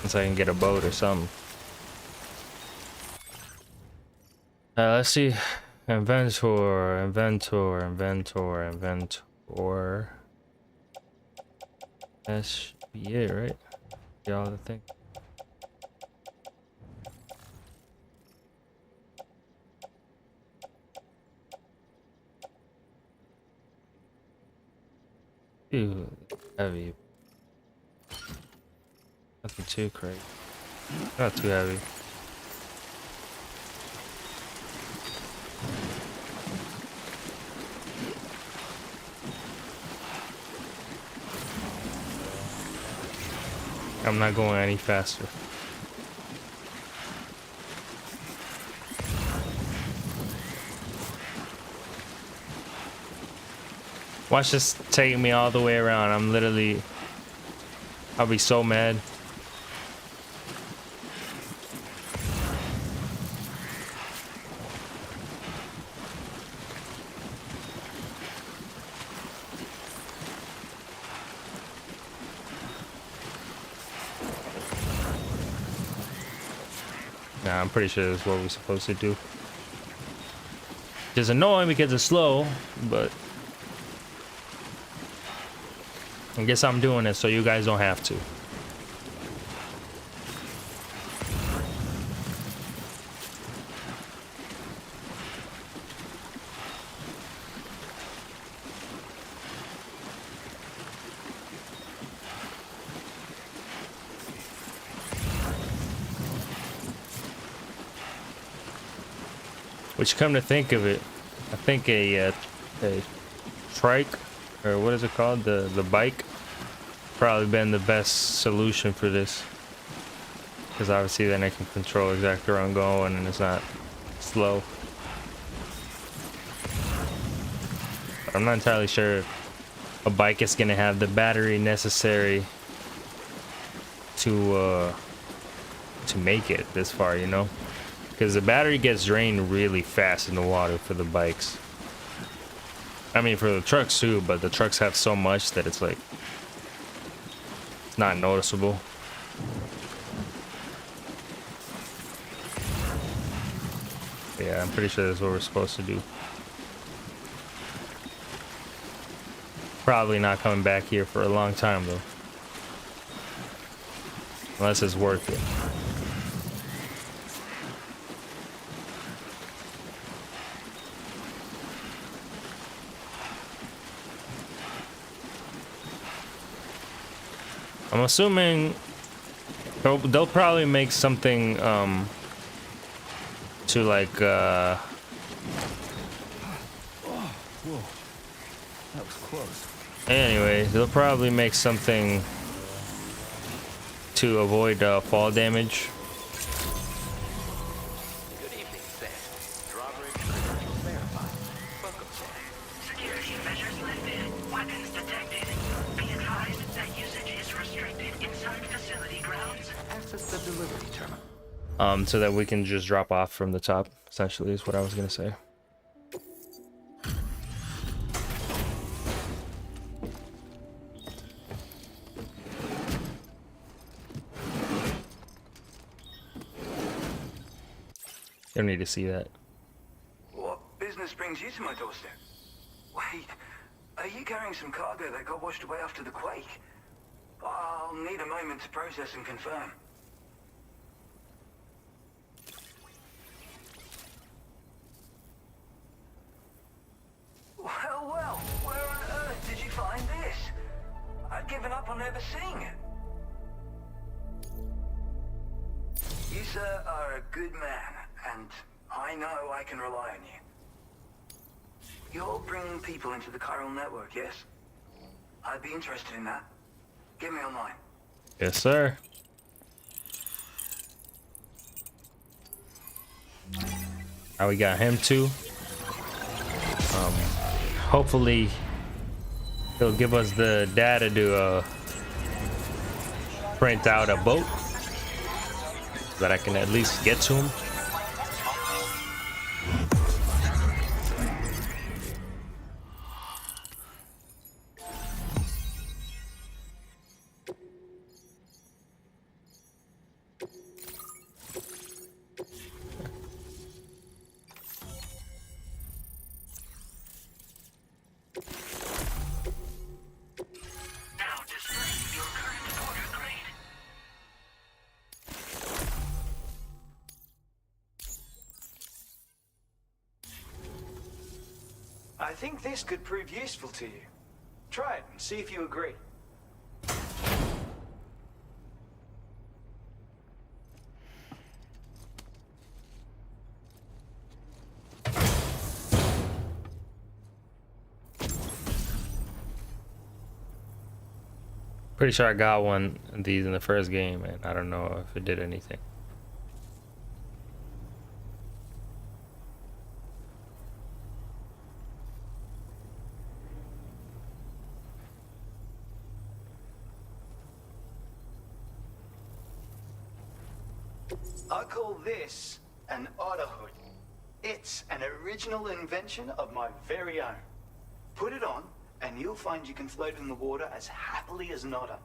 So I can get a boat or something. Let's see. Inventor. That should be it, right? Get all the things. Ew, heavy. Nothing too crazy. Not too heavy. I'm not going any faster. Watch this take me all the way around. I'll be so mad. Nah, I'm pretty sure that's what we're supposed to do. It's annoying because it's slow, but I guess I'm doing it so you guys don't have to. Which, come to think of it, I think a trike, or what is it called, the bike, probably been the best solution for this, because obviously then I can control exactly where I'm going and it's not slow. But I'm not entirely sure if a bike is gonna have the battery necessary to make it this far, you know. Because the battery gets drained really fast in the water for the bikes. I mean, for the trucks too, but the trucks have so much that it's like, it's not noticeable. But yeah, I'm pretty sure that's what we're supposed to do. Probably not coming back here for a long time though. Unless it's worth it. I'm assuming they'll probably make something to like whoa, that was close. Anyway, they'll probably make something to avoid fall damage. Good evening, Sam. Drawbridge credentials verified. Welcome, Sam. Security measures lifted. Weapons detected. Be advised that usage is restricted inside facility grounds. Access the delivery terminal. So that we can just drop off from the top, essentially, is what I was gonna say. You don't need to see that. What business brings you to my doorstep? Wait, are you carrying some cargo that got washed away after the quake? I'll need a moment to process and confirm. Well, where on earth did you find this? I'd given up on ever seeing it. You, sir, are a good man, and I know I can rely on you. You're bringing people into the chiral network, yes? I'd be interested in that. Get me online. Yes, sir. Now we got him too. Hopefully he'll give us the data to print out a boat that I can at least get to him. I think this could prove useful to you. Try it and see if you agree. Pretty sure I got one of these in the first game, and I don't know if it did anything. I call this an otter hood. It's an original invention of my very own. Put it on, and you'll find you can float in the water as happily as an otter.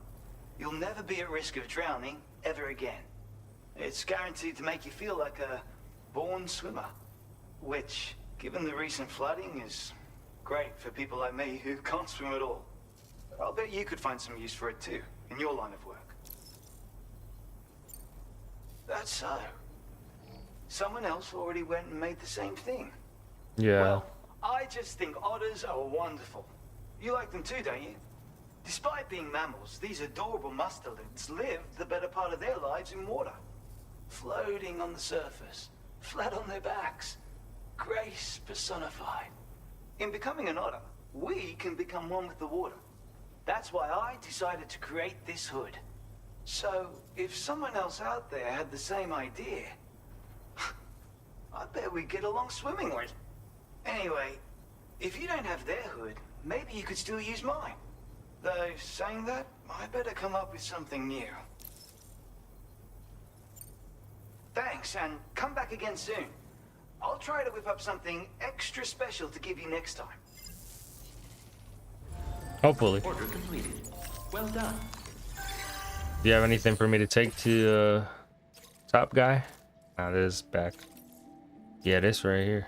You'll never be at risk of drowning ever again. It's guaranteed to make you feel like a born swimmer. Which, given the recent flooding, is great for people like me who can't swim at all. I'll bet you could find some use for it too, in your line of work. That's so. Someone else already went and made the same thing. Yeah. Well, I just think otters are wonderful. You like them too, don't you? Despite being mammals, these adorable mustelids live the better part of their lives in water. Floating on the surface, flat on their backs. Grace personified. In becoming an otter, we can become one with the water. That's why I decided to create this hood. So, if someone else out there had the same idea, I bet we'd get along swimmingly. Anyway, if you don't have their hood, maybe you could still use mine. Though, saying that, I better come up with something new. Thanks, and come back again soon. I'll try to whip up something extra special to give you next time. Hopefully. Order completed. Well done. Do you have anything for me to take to top guy? Nah, this is back. Yeah, this right here.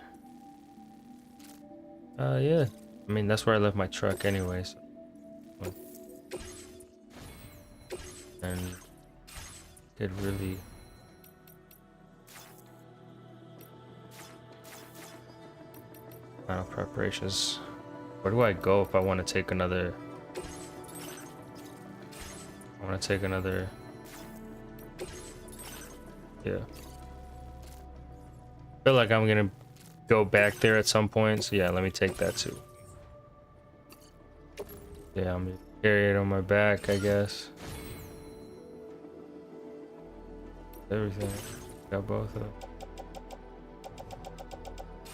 Yeah. I mean, that's where I left my truck anyways. And it really... Final preparations. Where do I go if I want to take another... I want to take another... Yeah. I feel like I'm gonna go back there at some point, so yeah, let me take that too. Yeah, I'm gonna carry it on my back, I guess. Everything. Got both of them.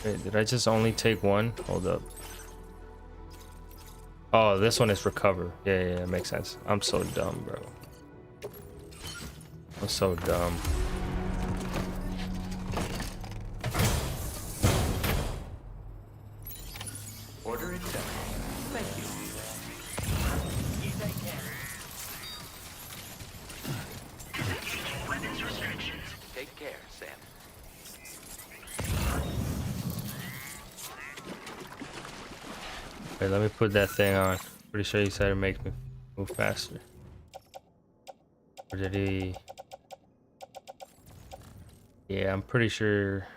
Wait, did I just only take one? Hold up. Oh, this one is recover. Yeah, it makes sense. I'm so dumb, bro. I'm so dumb. Order accepted. Thank you. You take care. Weapons restrictions. Take care, Sam. Wait, let me put that thing on. Pretty sure he said it makes me move faster. Or did he? Yeah, I'm pretty sure.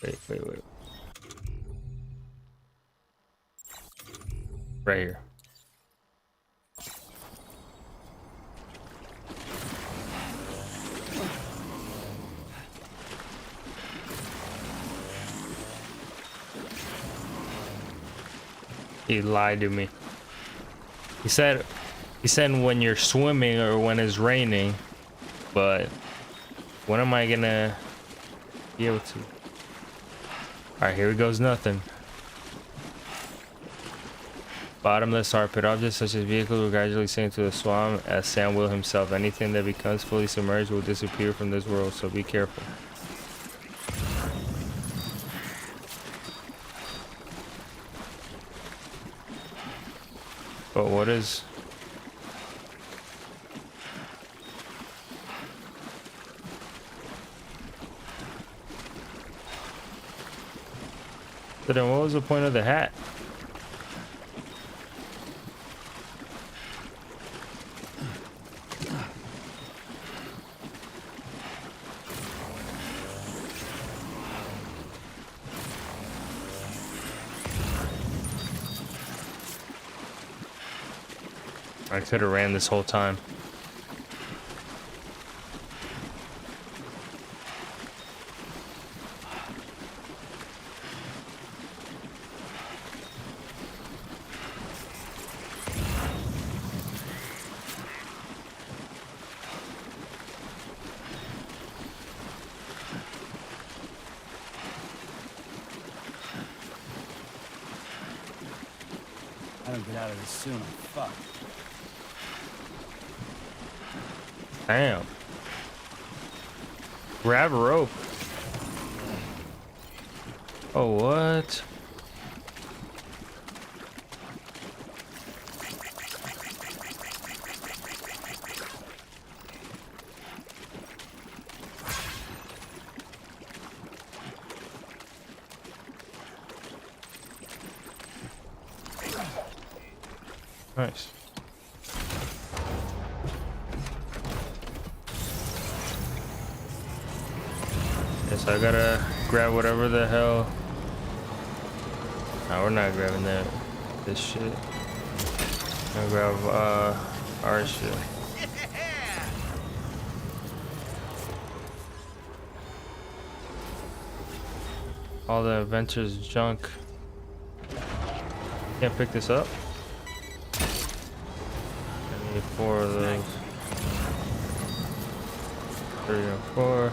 Wait. Right here. He lied to me. He said when you're swimming or when it's raining, but when am I gonna be able to? Alright, here goes nothing. Bottomless hard pit objects such as vehicles will gradually sink to the swamp as Sam will himself. Anything that becomes fully submerged will disappear from this world, so be careful. But what is... So then what was the point of the hat? I could have ran this whole time. I don't get out of this soon, I'm fucked. Damn. Grab a rope. Oh, what? Nice. Yes, I gotta grab whatever the hell. No, we're not grabbing that. This shit. I'm gonna grab our shit. All the Avengers junk. Can't pick this up. I need 4 of those. 3 and 4.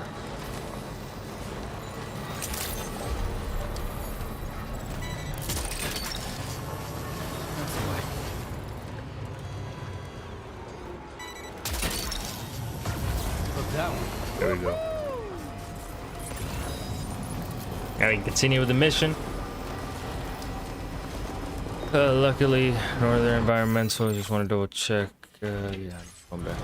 There we go. Now we can continue with the mission. Luckily, Northern Environmental. Just want to double check. Yeah, come back.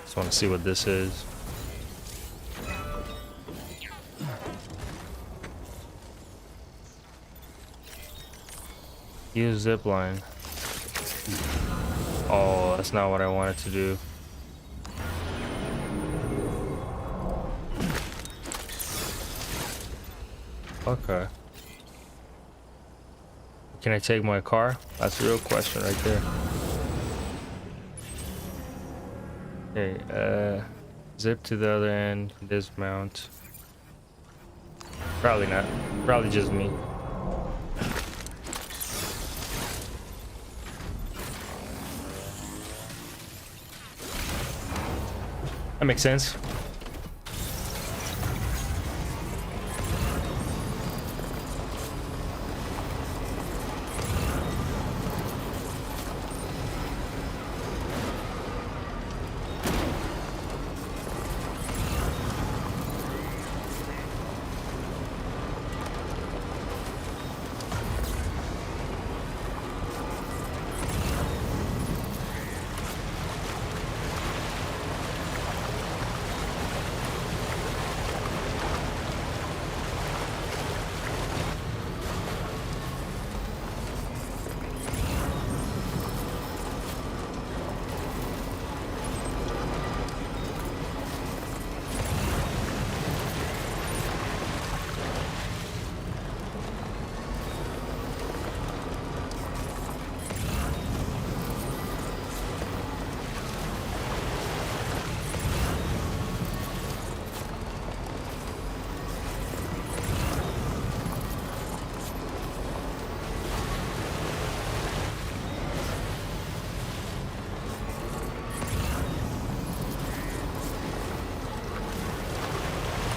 Just want to see what this is. Use zipline. Oh, that's not what I wanted to do. Okay. Can I take my car? That's a real question right there. Okay, zip to the other end, dismount. Probably not. Probably just me. That makes sense.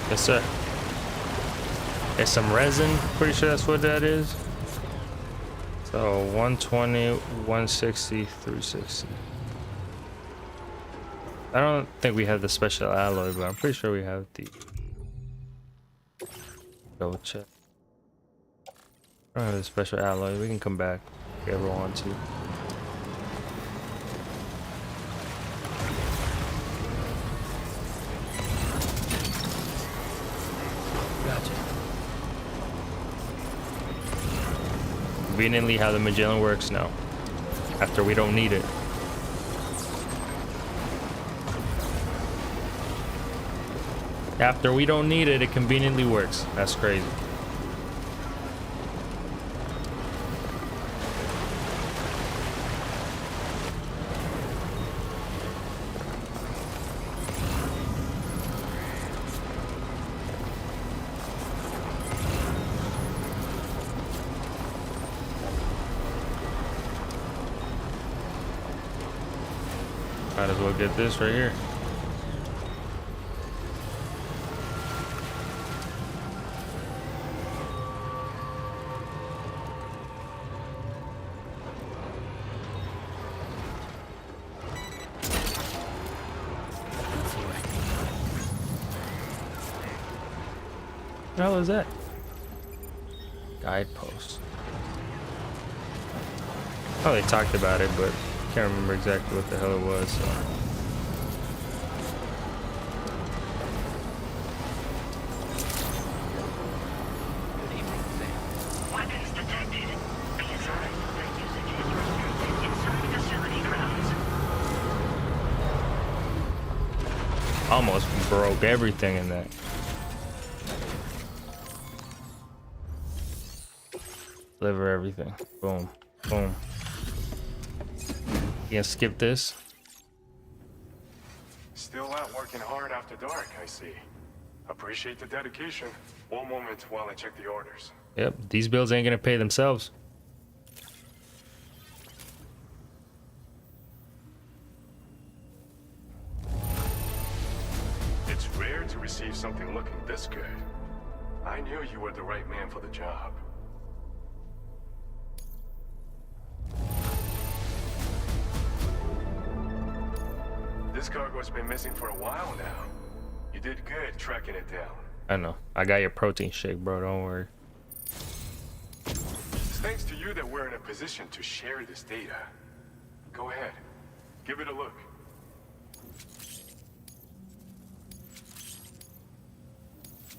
Yes, sir. There's some resin. Pretty sure that's what that is. So 120, 160, 360. I don't think we have the special alloy, but I'm pretty sure we have the. Double check. I don't have the special alloy. We can come back if we ever want to. Conveniently how the Magellan works now, after we don't need it. After we don't need it, it conveniently works. That's crazy. Might as well get this right here. What the hell is that? Guidepost. Oh, they talked about it, but can't remember exactly what the hell it was. So. Weapons detected. Be advised that usage is restricted inside facility grounds. Almost broke everything in that. Deliver everything. Boom. Boom. You can skip this. Still out working hard after dark, I see. Appreciate the dedication. One moment while I check the orders. Yep, these bills ain't gonna pay themselves. It's rare to receive something looking this good. I knew you were the right man for the job. This cargo's been missing for a while now. You did good tracking it down. I know. I got your protein shake, bro. Don't worry. It's thanks to you that we're in a position to share this data. Go ahead. Give it a look.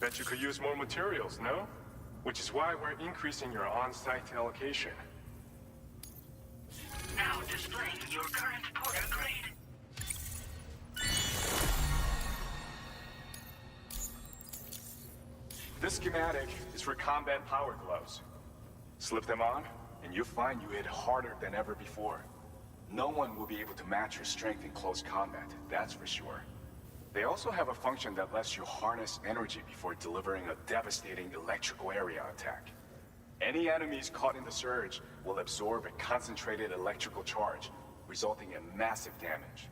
Bet you could use more materials, no? Which is why we're increasing your on-site allocation. Now displaying your current porter grade. This schematic is for combat power gloves. Slip them on, and you'll find you hit harder than ever before. No one will be able to match your strength in close combat, that's for sure. They also have a function that lets you harness energy before delivering a devastating electrical area attack. Any enemies caught in the surge will absorb a concentrated electrical charge, resulting in massive damage.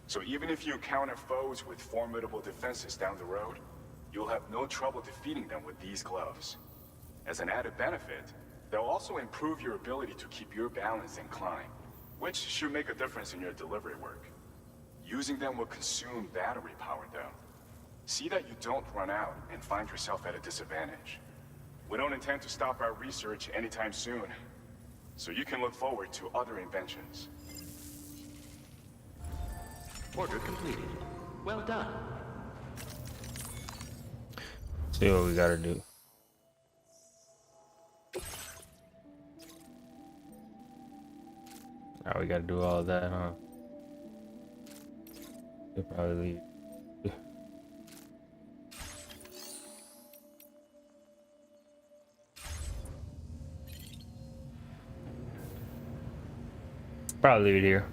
So even if you encounter foes with formidable defenses down the road, you'll have no trouble defeating them with these gloves. As an added benefit, they'll also improve your ability to keep your balance and climb, which should make a difference in your delivery work. Using them will consume battery power though. See that you don't run out and find yourself at a disadvantage. We don't intend to stop our research anytime soon, so you can look forward to other inventions. Order completed. Well done. See what we gotta do. Now we gotta do all of that, huh? We'll probably leave. Probably leave it here.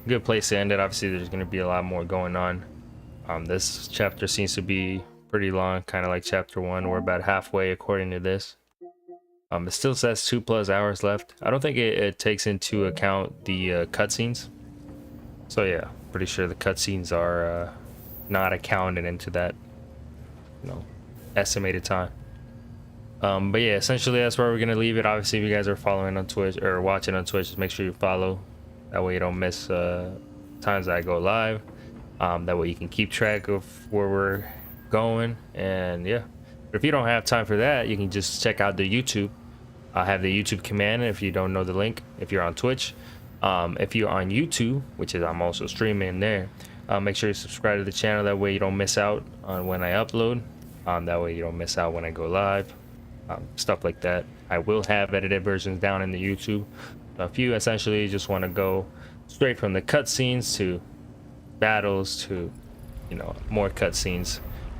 Good place to end it. Obviously there's going to be a lot more going on. This chapter seems to be pretty long, kind of like chapter 1. We're about halfway according to this. It still says 2+ hours left. I don't think it takes into account the cutscenes. So yeah, pretty sure the cutscenes are not accounted into that, you know, estimated time. But yeah, essentially that's where we're gonna leave it. Obviously, if you guys are following on Twitch or watching on Twitch, just make sure you follow. That way you don't miss times I go live. That way you can keep track of where we're going. And yeah, but if you don't have time for that, you can just check out the YouTube. I have the YouTube command if you don't know the link. If you're on Twitch, if you're on YouTube, which is I'm also streaming there, make sure you subscribe to the channel. That way you don't miss out on when I upload. That way you don't miss out when I go live. Stuff like that. I will have edited versions down in the YouTube. So if you essentially just want to go straight from the cutscenes to battles to, you know, more cutscenes,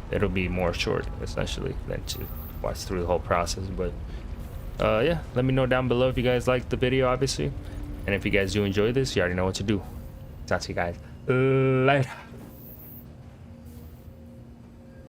it'll be more short essentially than to watch through the whole process. But yeah, let me know down below if you guys liked the video, obviously, and if you guys do enjoy this, you already know what to do. Talk to you guys later.